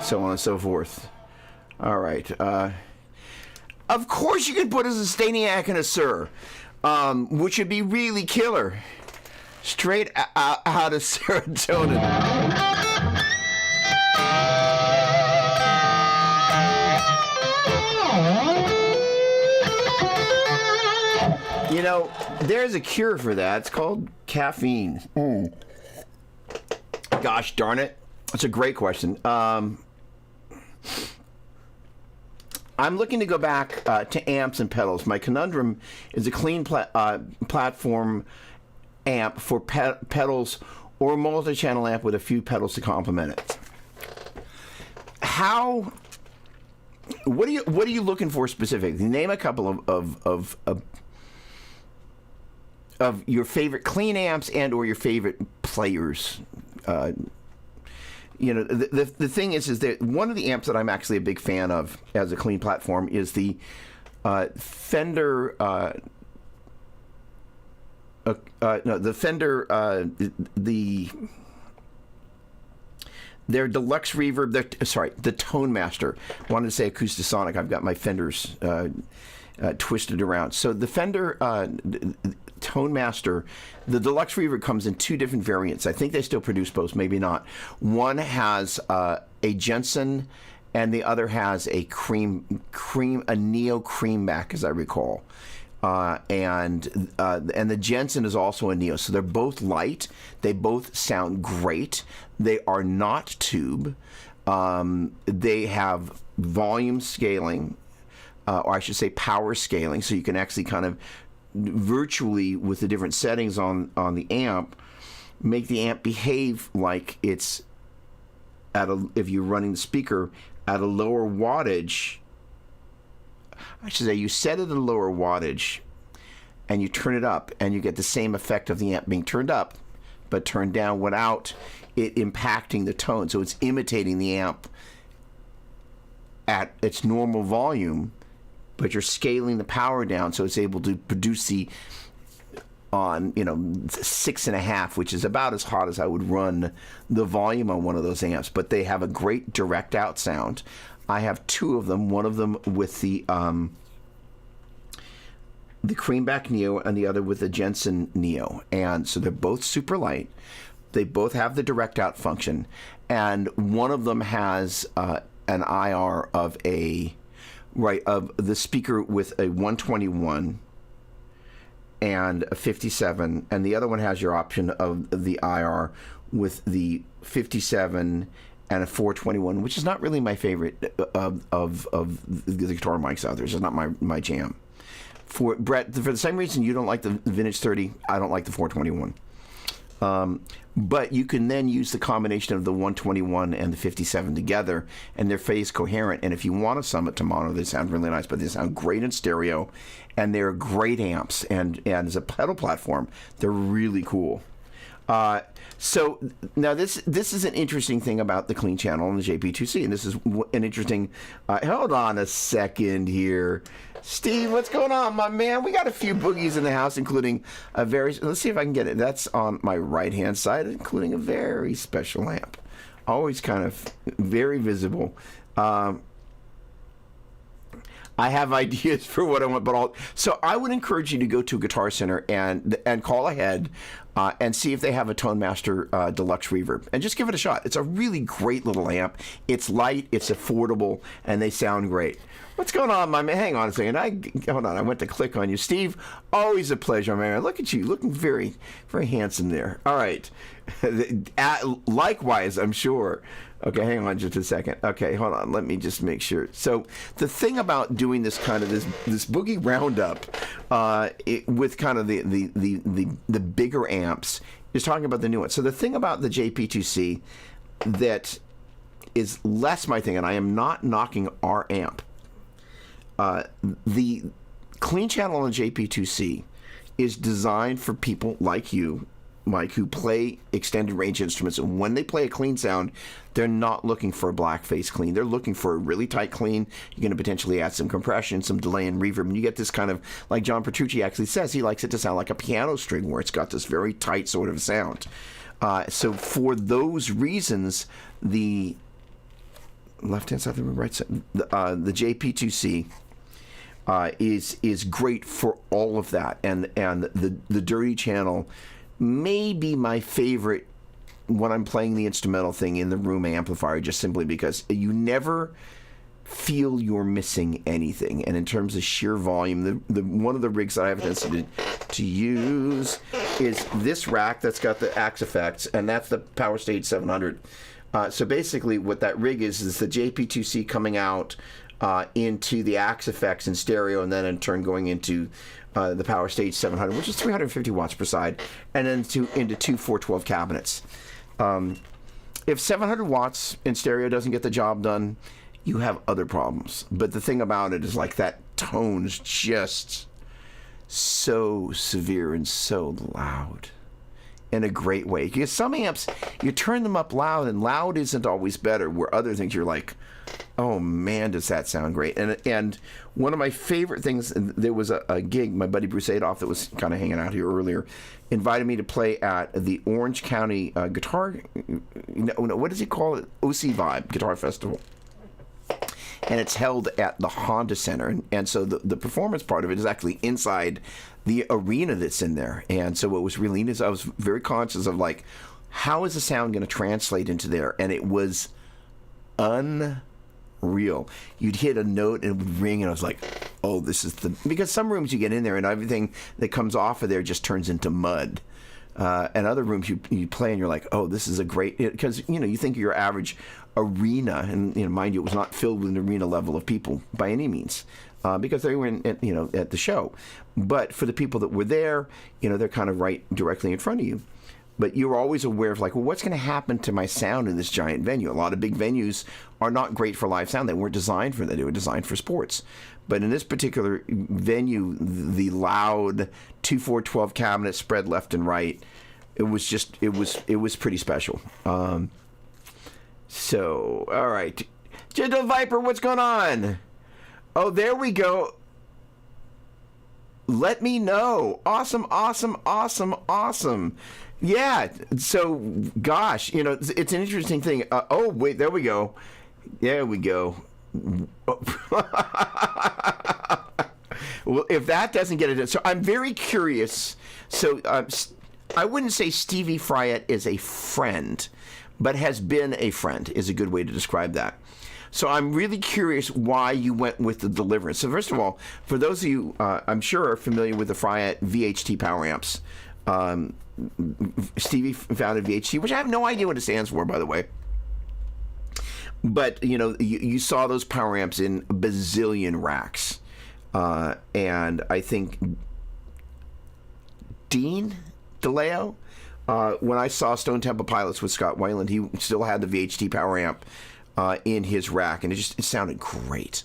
So on and so forth. All right. Of course you can put a Staniak and a Sir, which would be really killer. Straight out of serotonin. You know, there's a cure for that. It's called caffeine. Gosh darn it. That's a great question. I'm looking to go back to amps and pedals. My conundrum is a clean platform amp for pedals, or a multi-channel amp with a few pedals to complement it. What are you looking for specifically? Name a couple of your favorite clean amps and or your favorite players. You know, the thing is that one of the amps that I'm actually a big fan of as a clean platform is the Fender. Their deluxe reverb. The Tone Master. I wanted to say Acoustasonic. I've got my Fenders twisted around. So the Fender Tone Master, the deluxe reverb comes in two different variants. I think they still produce both, maybe not. One has a Jensen, and the other has a a Neo Creamback, as I recall. And the Jensen is also a Neo, so they're both light. They both sound great. They are not tube. They have volume scaling, or I should say power scaling, so you can actually kind of virtually, with the different settings on the amp, make the amp behave like it's if you're running the speaker at a lower wattage. I should say you set it at a lower wattage and you turn it up, and you get the same effect of the amp being turned up but turned down without it impacting the tone. So it's imitating the amp at its normal volume, but you're scaling the power down so it's able to produce the on 6.5, which is about as hot as I would run the volume on one of those amps. But they have a great direct out sound. I have two of them. One of them with the Creamback Neo, and the other with the Jensen Neo. And so they're both super light. They both have the direct out function, and one of them has an IR of the speaker with a 121 and a 57, and the other one has your option of the IR with the 57 and a 421, which is not really my favorite of the guitar mics out there. It's not my jam. For Brett, for the same reason you don't like the Vintage 30, I don't like the 421. But you can then use the combination of the 121 and the 57 together, and they're phase coherent. And if you want to sum it to mono, they sound really nice, but they sound great in stereo, and they're great amps. And as a pedal platform, they're really cool. So now this is an interesting thing about the clean channel and the JP2C, and this is an interesting. Hold on a second here. Steve, what's going on, my man? We got a few boogies in the house, including a very... Let's see if I can get it. That's on my right-hand side, including a very special amp. Always kind of very visible. I I have ideas for what I want, but so I would encourage you to go to a Guitar Center and call ahead and see if they have a Tone Master Deluxe Reverb, and just give it a shot. It's a really great little amp. It's light, it's affordable, and they sound great. What's going on, my man? Hang on a second. Hold on. I went to click on you. Steve, always a pleasure, man. Look at you. Looking very, very handsome there. All right. Likewise, I'm sure. Okay, hang on just a second. Okay, hold on. Let me just make sure. So the thing about doing this kind of this boogie roundup with kind of the bigger amps is talking about the new one. So the thing about the JP2C that is less my thing, and I am not knocking our amp. The clean channel on JP2C is designed for people like you, Mike, who play extended range instruments, and when they play a clean sound, they're not looking for a black face clean. They're looking for a really tight clean. You're going to potentially add some compression, some delay and reverb, and you get this kind of, like John Petrucci actually says, he likes it to sound like a piano string where it's got this very tight sort of sound. So for those reasons, the left-hand side, the right side, the JP2C is great for all of that, and the dirty channel may be my favorite when I'm playing the instrumental thing in the room amplifier, just simply because you never feel you're missing anything. And in terms of sheer volume, the one of the rigs that I have intended to use is this rack that's got the Axe effects, and that's the Power Stage 700. So basically what that rig is the JP2C coming out into the Axe effects in stereo, and then in turn going into the Power Stage 700, which is 350 watts per side, and then into two 412 cabinets. If 700 watts in stereo doesn't get the job done, you have other problems. But the thing about it is, like, that tone's just so severe and so loud in a great way. Because some amps, you turn them up loud, and loud isn't always better, where other things you're like, oh man, does that sound great. And one of my favorite things, there was a gig, my buddy Bruce Adolph, that was kind of hanging out here earlier, invited me to play at the Orange County Guitar, what does he call it? OC Vibe Guitar Festival. And it's held at the Honda Center. And so the performance part of it is actually inside the arena that's in there. And so what was really neat is I was very conscious of, like, how is the sound going to translate into there? And it was unreal. You'd hit a note and it would ring, and I was like, oh, this is because some rooms you get in there and everything that comes off of there just turns into mud. And other rooms you play and you're like, oh, this is a great, because, you think of your average arena, and, mind you, it was not filled with an arena level of people by any means, because they were at the show. But for the people that were there, they're kind of right directly in front of you. But you're always aware of, like, well, what's going to happen to my sound in this giant venue? A lot of big venues are not great for live sound. They weren't designed for that. They were designed for sports. But in this particular venue, the loud 2-4-12 cabinet spread left and right, it was pretty special. So, all right. Gentle Viper, what's going on? Oh, there we go. Let me know. Awesome. Yeah, so, gosh, it's an interesting thing. Oh, wait, there we go. Well, if that doesn't get it, so I'm very curious. So, I wouldn't say Stevie Fryette is a friend, but has been a friend is a good way to describe that. So I'm really curious why you went with the Deliverance. So first of all, for those of you, I'm sure, are familiar with the Fryette VHT power amps. Stevie founded VHT, which I have no idea what it stands for, by the way. But, you saw those power amps in a bazillion racks. And I think Dean DeLeo, when I saw Stone Temple Pilots with Scott Weiland, he still had the VHT power amp in his rack, and it sounded great.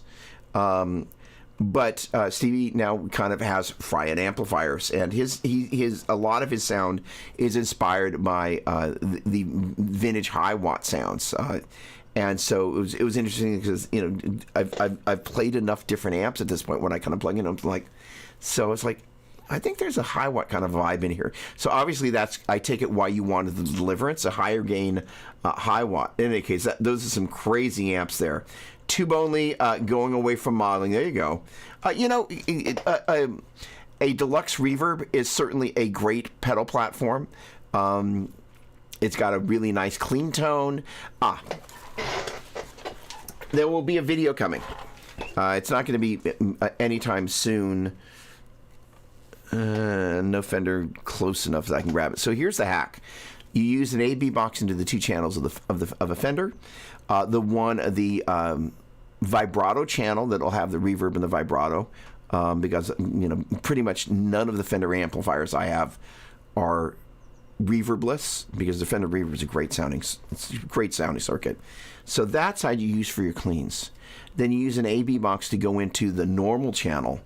But Stevie now kind of has Fryette amplifiers, and a lot of his sound is inspired by the vintage high watt sounds. And so it was interesting because I've played enough different amps at this point when I kind of plug in. I'm like, so it's like, I think there's a high watt kind of vibe in here. So obviously I take it why you wanted the Deliverance, a higher gain high watt. In any case, those are some crazy amps there. tube only, going away from modeling. There you go. A deluxe reverb is certainly a great pedal platform. It's got a really nice clean tone. There will be a video coming. It's not going to be anytime soon. No Fender close enough that I can grab it. So here's the hack. You use an A/B box into the two channels of a Fender. The vibrato channel that'll have the reverb and the vibrato, because pretty much none of the Fender amplifiers I have are reverbless, because the Fender reverb is a great sounding circuit. So that's how you use for your cleans. Then you use an A/B box to go into the normal channel,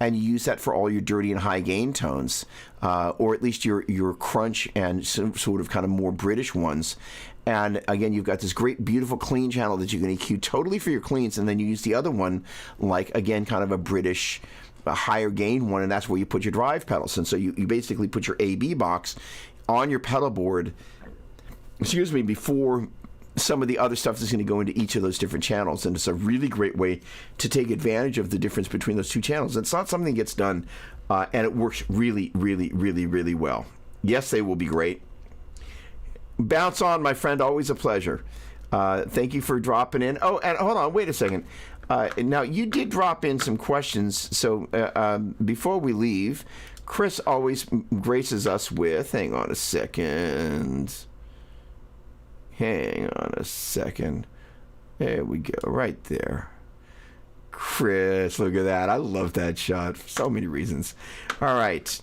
and you use that for all your dirty and high gain tones, or at least your crunch and sort of kind of more British ones. And again, you've got this great, beautiful clean channel that you can EQ totally for your cleans, and then you use the other one like, again, kind of a British, a higher gain one, and that's where you put your drive pedals. And so you basically put your A/B box on your pedal board, before some of the other stuff is going to go into each of those different channels. And it's a really great way to take advantage of the difference between those two channels. It's not something that gets done, and it works really, really, really, really well. Yes, they will be great. Bounce on, my friend. Always a pleasure. Thank you for dropping in. Oh, and hold on. Wait a second. Now, you did drop in some questions. So before we leave, Chris always graces us with, hang on a second. There we go. Right there. Chris, look at that. I love that shot for so many reasons. All right.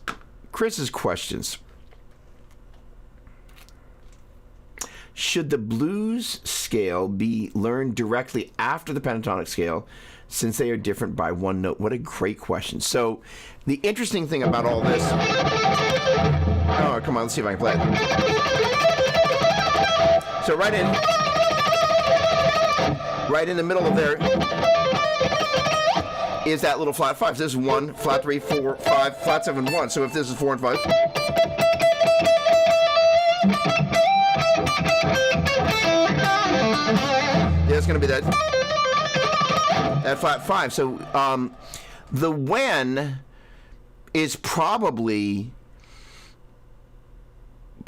Chris's questions. Should the blues scale be learned directly after the pentatonic scale, since they are different by one note? What a great question. So the interesting thing about all this... Oh, come on, let's see if I can play it. So right in the middle of there is that little flat 5. So this is 1, flat 3, 4, 5, flat 7, 1. So if this is 4 and 5... Yeah, it's going to be that flat 5. So the when is probably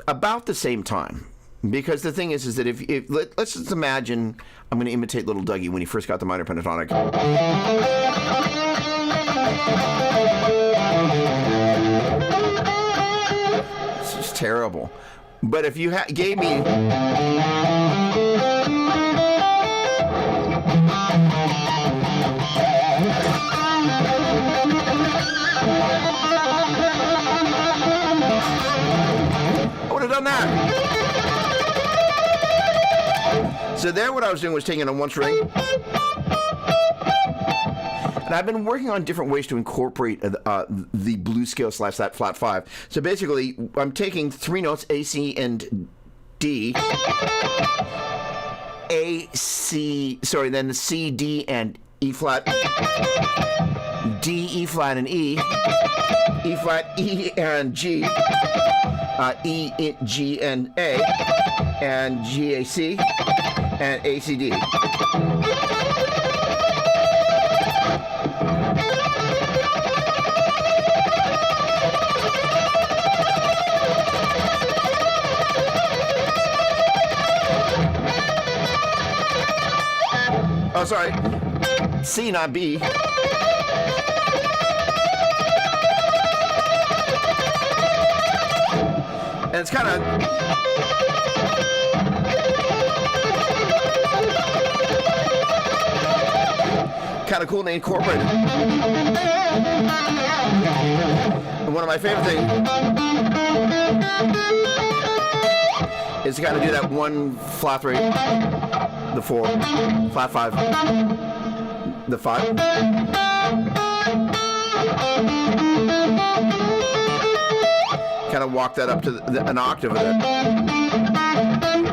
about the same time, because the thing is that if let's just imagine, I'm going to imitate little Dougie when he first got the minor pentatonic. It's just terrible. But if you gave me... I would have done that. So there what I was doing was taking on one string. And I've been working on different ways to incorporate the blues scale / that flat 5. So basically, I'm taking 3 notes, A, C, and D. Then the C, D, and E flat. D, E flat, and E. E flat, E, and G. E, G, and A. And G, A, C. And A, C, D. Oh, sorry. C, not B. And it's kind of... cool to incorporate it. And one of my favorite things is to kind of do that 1 flat 3, the 4, flat 5, the 5. Kind of walk that up to an octave of it.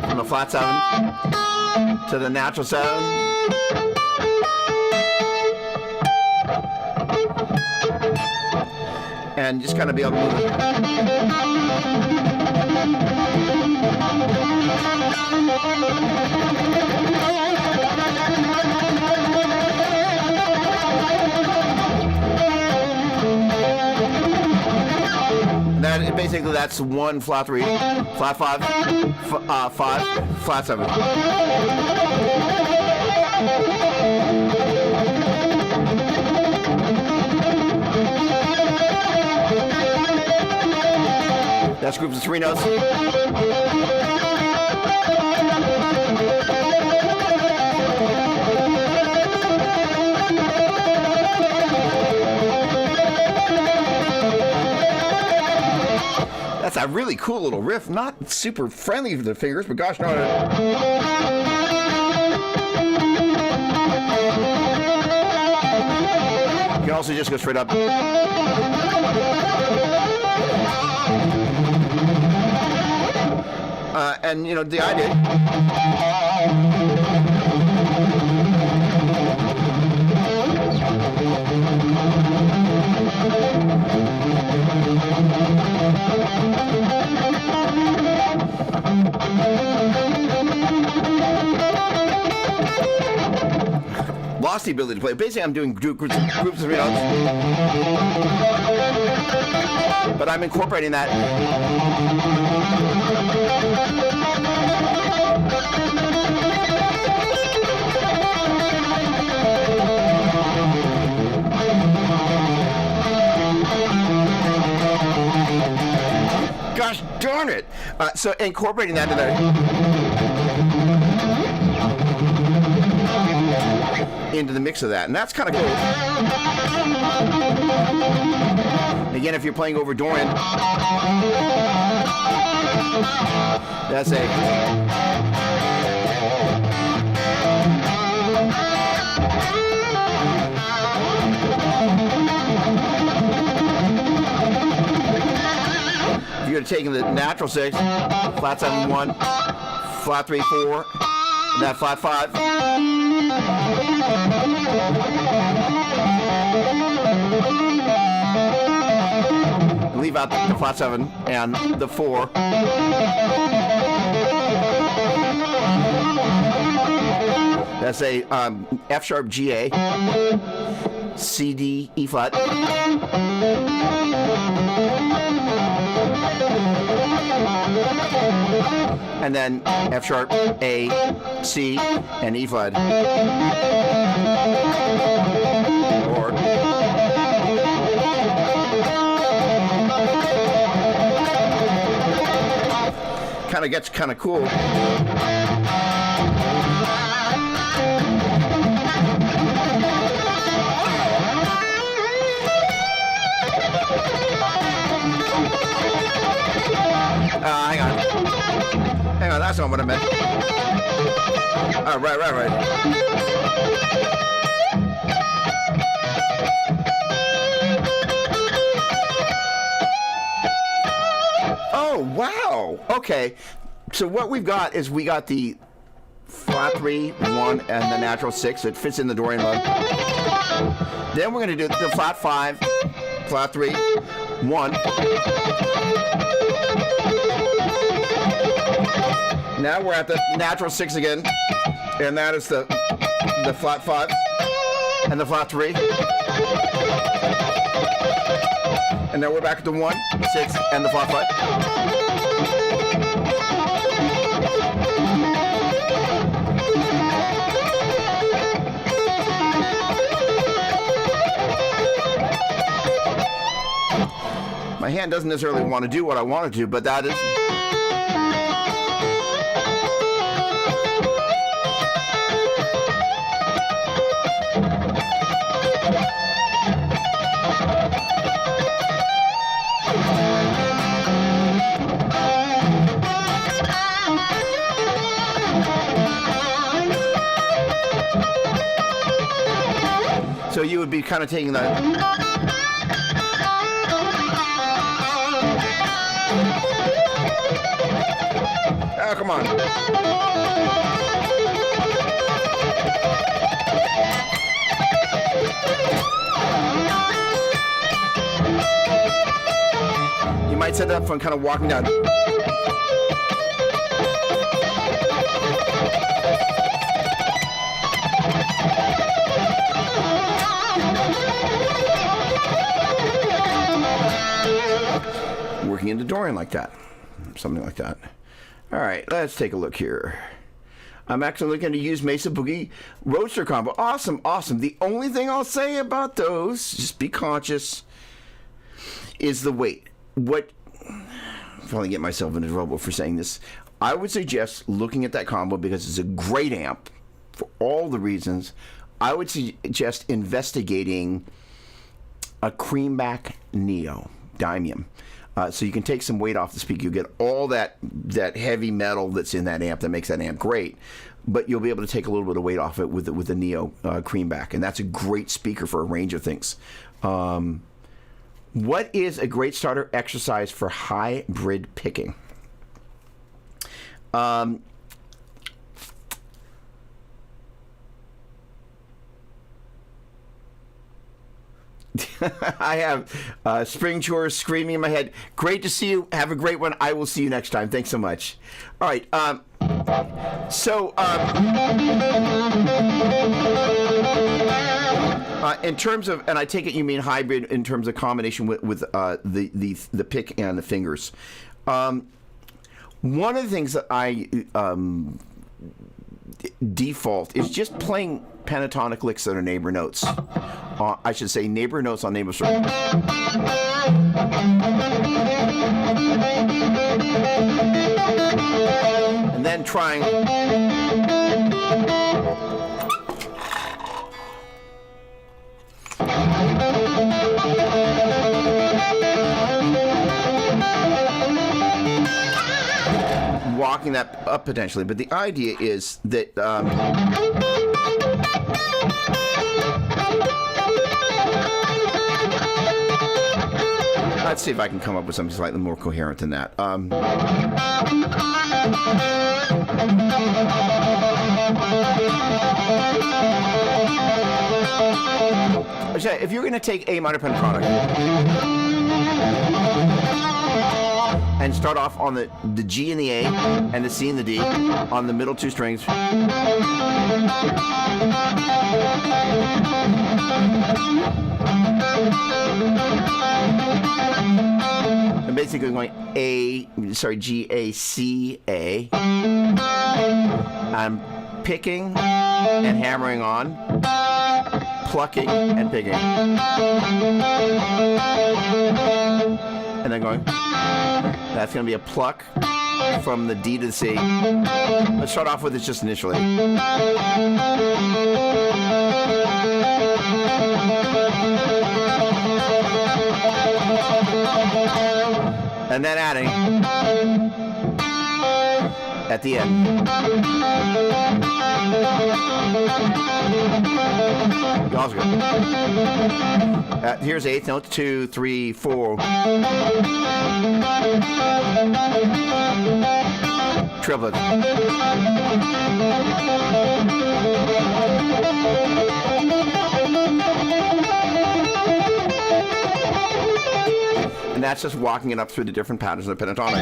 From the flat 7 to the natural 7. And just kind of be able to move it. basically that's 1, flat 3, flat 5, 5, flat 7. That's groups of 3 notes. That's a really cool little riff. Not super friendly for the fingers, but gosh darn it. You can also just go straight up. And you know the idea. Lost the ability to play. Basically, I'm doing groups of 3 notes, but I'm incorporating that. Gosh darn it! So incorporating that into the mix of that, and that's kind of cool. Again, if you're playing over Dorian, that's a if you're taking the natural 6, flat 7, 1, flat 3, 4, and that flat 5. Leave out the flat 7 and the 4. That's a F sharp G A, C D E flat, and then F sharp A, C, and E flat. Or kind of gets kind of cool. Hang on, that's not what I meant. Oh, right. Oh, wow. Okay. So what we've got is we got the flat 3, 1, and the natural 6. It fits in the Dorian mode. Then we're going to do the flat 5, flat 3, 1. Now we're at the natural 6 again, and that is the flat 5 and the flat 3. And now we're back at the 1, 6, and the flat 5. My hand doesn't necessarily want to do what I want to do, but that is... So you would be kind of taking that. Oh, come on. You might set that up from kind of walking down. walking into Dorian like that. Something like that. All right, let's take a look here. I'm actually looking to use Mesa Boogie Roadster combo. Awesome, awesome. The only thing I'll say about those, just be conscious, is the weight. What, I'm going to get myself into trouble for saying this. I would suggest looking at that combo because it's a great amp for all the reasons. I would suggest investigating a Creamback Neo Dimium. So you can take some weight off the speaker. You'll get all that heavy metal that's in that amp that makes that amp great, but you'll be able to take a little bit of weight off it with the Neo Creamback, and that's a great speaker for a range of things. What is a great starter exercise for hybrid picking? I have Spring Chores screaming in my head. Great to see you. Have a great one. I will see you next time. Thanks so much. All right. In terms of, and I take it you mean hybrid in terms of combination with the pick and the fingers. One of the things that I default is just playing pentatonic licks that are neighbor notes. I should say neighbor notes on neighbor circle. And then trying walking that up potentially, but the idea is that let's see if I can come up with something slightly more coherent than that. If you're going to take A minor pentatonic and start off on the G and the A and the C and the D on the middle two strings, I'm basically going G, A, C, A. I'm picking and hammering on, plucking and picking. And then going, that's going to be a pluck from the D to the C. Let's start off with this just initially. And then adding at the end. Also good. Here's eighth note, 2, 3, 4. Triplet. And that's just walking it up through the different patterns of the pentatonic.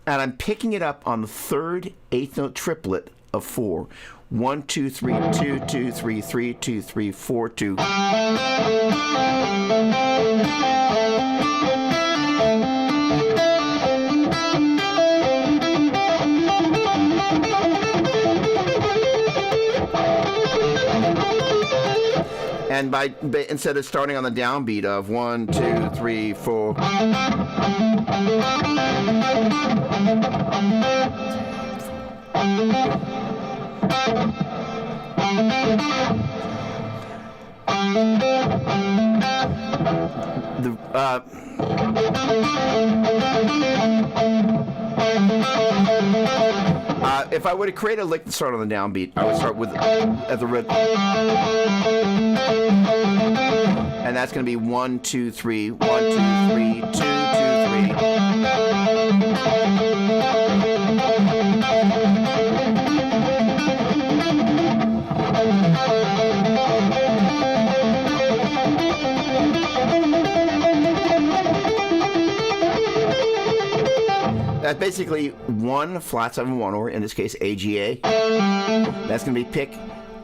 And I'm picking it up on the third eighth note triplet of 4. 1, 2, 3, 2, 2, 3, 3, 2, 3, 4, 2. And instead of starting on the downbeat of 1, 2, 3, 4. If I were to create a lick to start on the downbeat, I would start with at the rhythm, and that's going to be 1, 2, 3, 1, 2, 3, 2, 2, 3. That's basically 1 flat 7/1, or in this case AGA. That's going to be pick,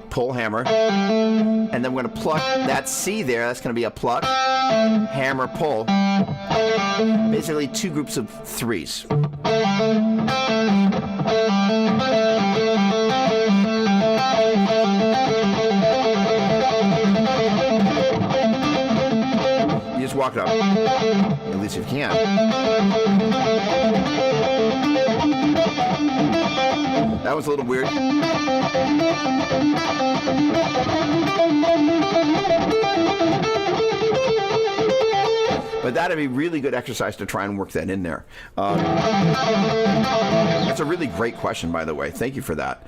pull, hammer, and then we're going to pluck that C there. That's going to be a pluck, hammer, pull. Basically 2 groups of 3s. You just walk it up, at least if you can. That was a little weird. But that'd be really good exercise to try and work that in there. That's a really great question, by the way. Thank you for that.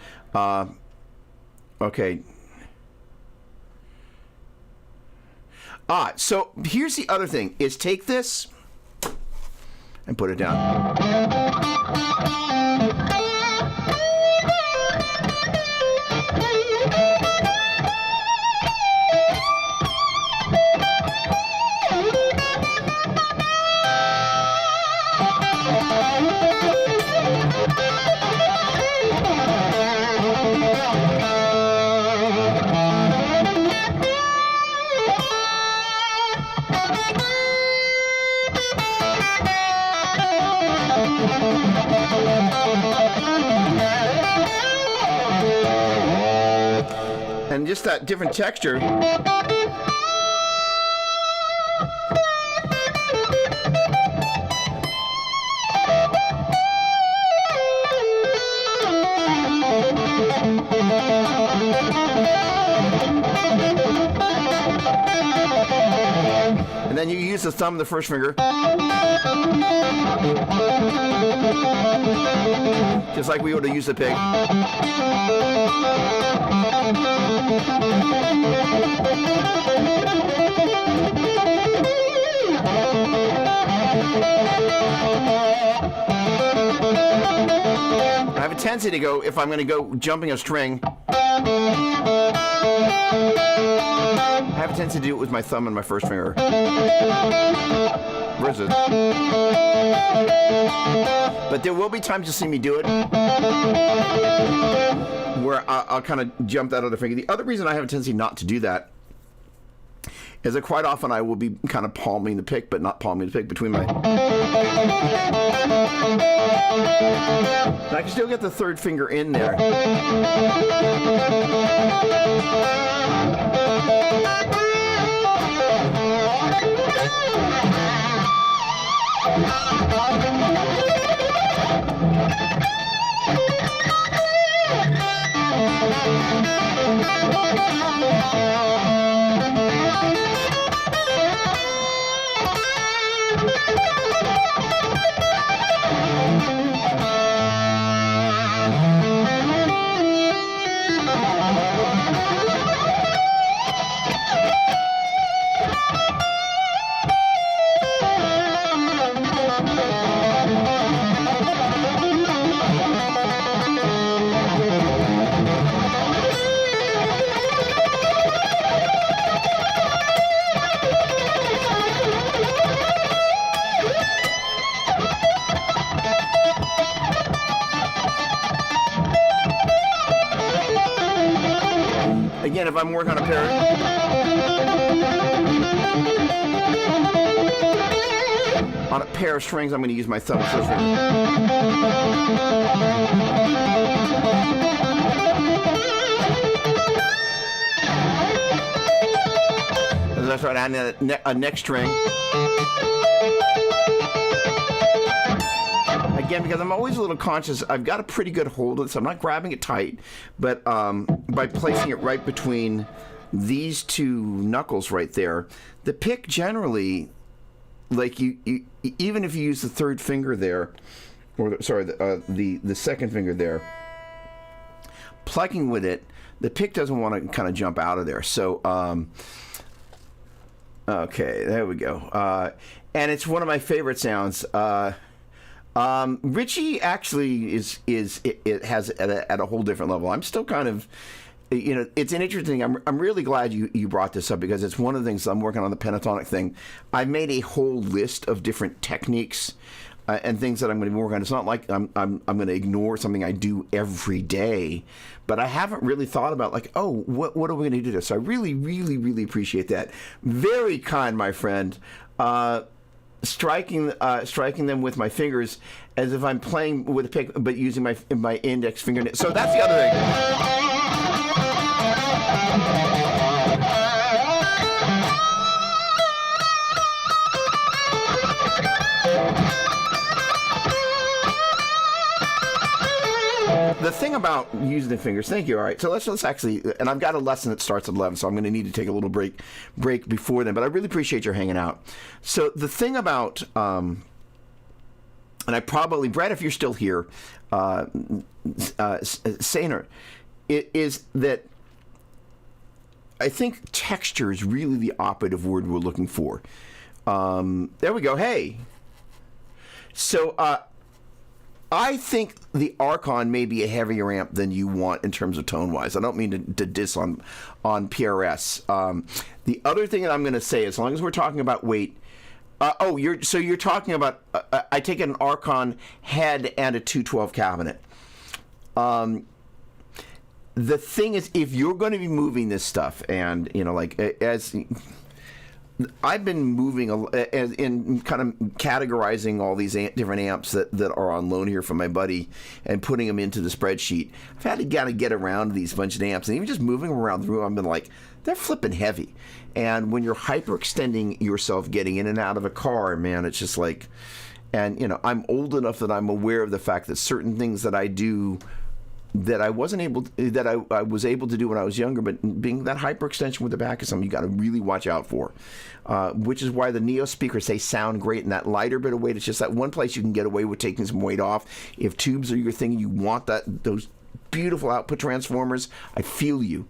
Okay. So here's the other thing, is take this and put it down. And just that different texture. And then you use the thumb and the first finger. Just like we would have used the pig. I have a tendency to go, if I'm going to go jumping a string, I have a tendency to do it with my thumb and my first finger. Where is it? But there will be times you'll see me do it where I'll kind of jump that other finger. The other reason I have a tendency not to do that is that quite often I will be kind of palming the pick, but not palming the pick between my... And I can still get the third finger in there. Again, if I'm working on a pair of strings, I'm going to use my thumb. As I start adding a next string. Again, because I'm always a little conscious, I've got a pretty good hold of it, so I'm not grabbing it tight, but by placing it right between these 2 knuckles right there, the pick generally, like you even if you use the third finger there, or the second finger there, plucking with it, the pick doesn't want to kind of jump out of there. So, okay, there we go. And it's one of my favorite sounds. Richie actually it has at a whole different level. I'm still kind of, it's an interesting. I'm really glad you brought this up, because it's one of the things I'm working on, the pentatonic thing. I made a whole list of different techniques and things that I'm going to be working on. It's not like I'm going to ignore something I do every day, but I haven't really thought about like, oh, what are we going to do? So I really, really, really appreciate that. Very kind, my friend. Striking them with my fingers as if I'm playing with a pick, but using my index fingernail. So that's the other thing. The thing about using the fingers, thank you. All right, so let's actually, and I've got a lesson that starts at 11, so I'm going to need to take a little break before then. But I really appreciate your hanging out. So the thing about, and I probably, Brad, if you're still here, Sainer, it is that I think texture is really the operative word we're looking for. There we go. Hey. So, I think the Archon may be a heavier amp than you want in terms of tone-wise. I don't mean to diss on PRS. The other thing that I'm going to say, as long as we're talking about weight, you're talking about, I take an Archon head and a 212 cabinet. The thing is, if you're going to be moving this stuff, and, as I've been moving in kind of categorizing all these different amps that are on loan here from my buddy and putting them into the spreadsheet. I've had to kind of get around these bunch of amps, and even just moving them around the room, I've been like, they're flipping heavy. And when you're hyperextending yourself getting in and out of a car, man, it's just like, and I'm old enough that I'm aware of the fact that certain things that I do that I wasn't able to, that I was able to do when I was younger, but being that hyperextension with the back is something you got to really watch out for, which is why the Neo speakers, they sound great, and that lighter bit of weight, it's just that one place you can get away with taking some weight off. If tubes are your thing, you want those beautiful output transformers, I feel you.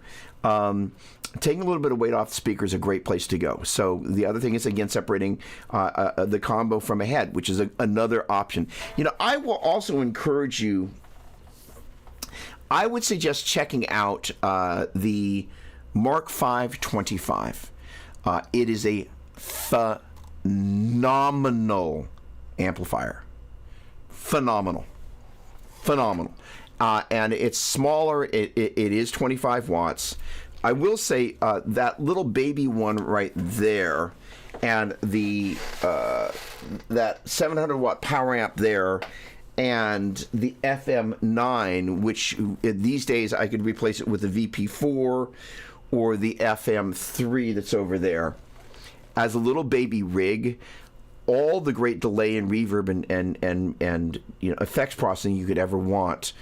Taking a little bit of weight off the speaker is a great place to go. So the other thing is, again, separating the combo from a head, which is another option. I will also encourage you, I would suggest checking out the Mark V 25. It is a phenomenal amplifier. Phenomenal. And it's smaller. It is 25 watts. I will say that little baby one right there and the that 700 watt power amp there, and the FM9, which these days I could replace it with the VP4 or the FM3 that's over there, as a little baby rig. All the great delay and reverb and effects processing you could ever want.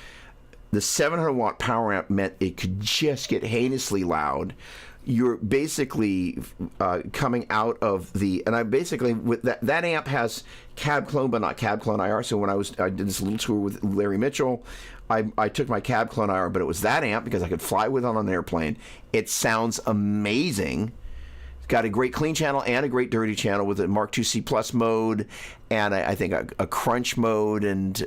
The 700 watt power amp meant it could just get heinously loud. You're basically coming out of the, and I basically, with that amp has cab clone, but not cab clone IR. So when I did this little tour with Larry Mitchell, I took my cab clone IR, but it was that amp because I could fly with it on an airplane. It sounds amazing. It's got a great clean channel and a great dirty channel with a Mark II C Plus mode, and I think a crunch mode and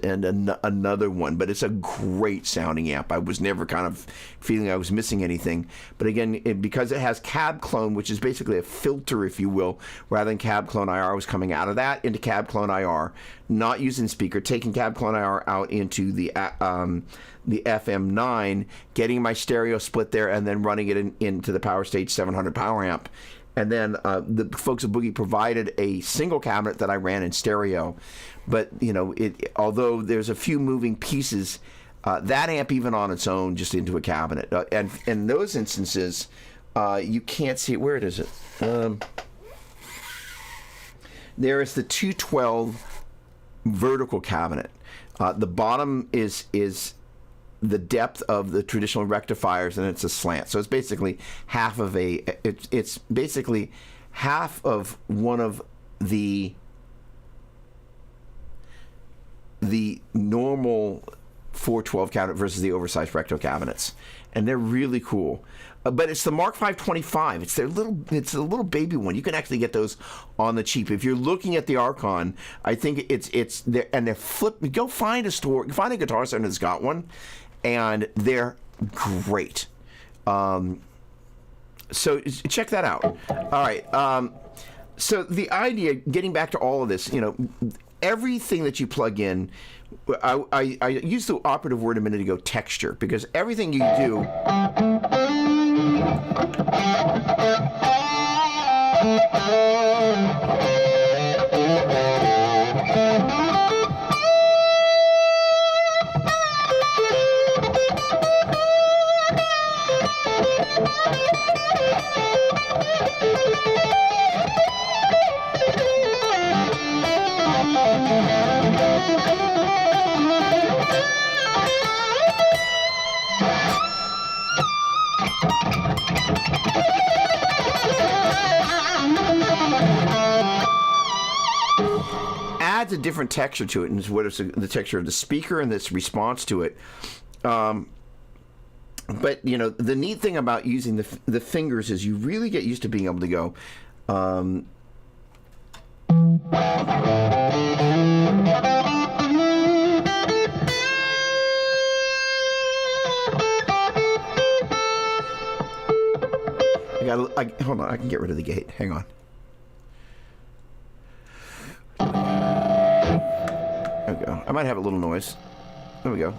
another one. But it's a great sounding amp. I was never kind of feeling I was missing anything. But again, because it has cab clone, which is basically a filter, if you will, rather than cab clone IR, I was coming out of that into cab clone IR, not using speaker, taking cab clone IR out into the FM9, getting my stereo split there, and then running it into the Power Stage 700 power amp. And then the folks at Boogie provided a single cabinet that I ran in stereo. But, although there's a few moving pieces, that amp even on its own just into a cabinet. And in those instances, you can't see it. Where is it? There is the 212 vertical cabinet. The bottom is the depth of the traditional rectifiers, and it's a slant. So it's basically half of it's basically half of one of the normal 412 cabinet versus the oversized recto cabinets, and they're really cool. But it's the Mark V 25. It's a little baby one. You can actually get those on the cheap. If you're looking at the Archon, I think it's there, and they're flip. Go find a store, find a Guitar Center that's got one, and they're great. So check that out. All right. So the idea, getting back to all of this, everything that you plug in, I used the operative word a minute ago, texture, because everything you do adds a different texture to it, and what is the texture of the speaker and this response to it. But you know, the neat thing about using the fingers is you really get used to being able to go. Hold on, I can get rid of the gate. Hang on. There we go. I might have a little noise. There we go.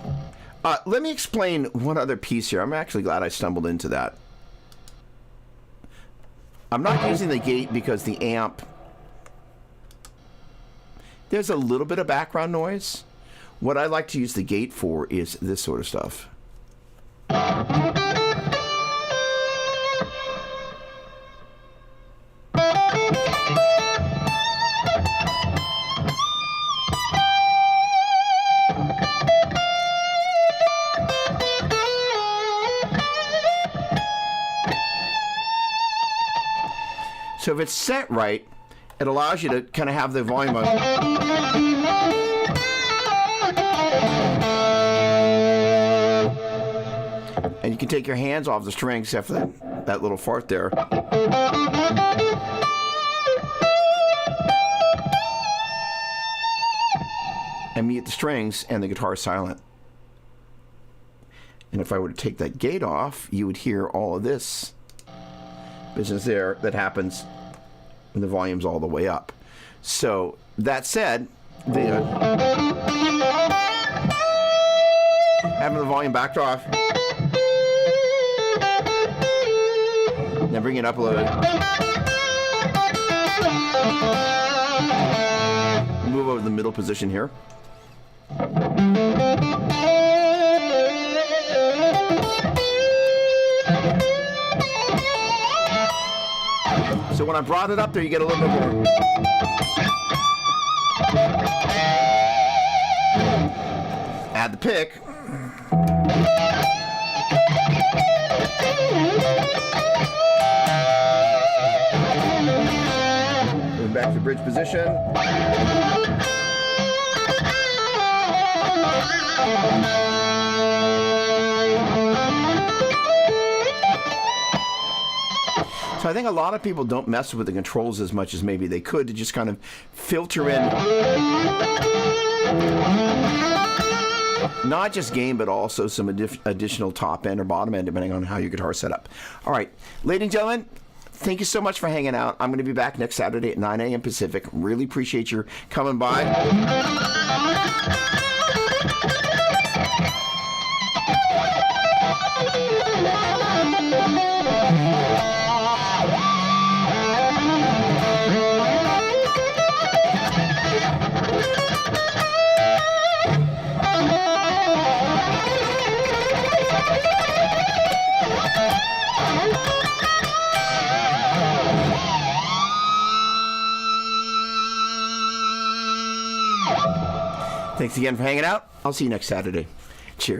Let me explain one other piece here. I'm actually glad I stumbled into that. I'm not using the gate because the amp, there's a little bit of background noise. What I like to use the gate for is this sort of stuff. So if it's set right, it allows you to kind of have the volume on. And you can take your hands off the string, except for that little fart there. And mute the strings, and the guitar is silent. And if I were to take that gate off, you would hear all of this business there that happens when the volume's all the way up. So that said, having the volume backed off, then bring it up a little bit, move over to the middle position here. So when I brought it up there, you get a little bit more. Add the pick. Going back to bridge position. So I think a lot of people don't mess with the controls as much as maybe they could to just kind of filter in not just gain, but also some additional top end or bottom end, depending on how your guitar is set up. All right, ladies and gentlemen, thank you so much for hanging out. I'm going to be back next Saturday at 9 a.m. Pacific. Really appreciate your coming by. Thanks again for hanging out. I'll see you next Saturday. Cheers.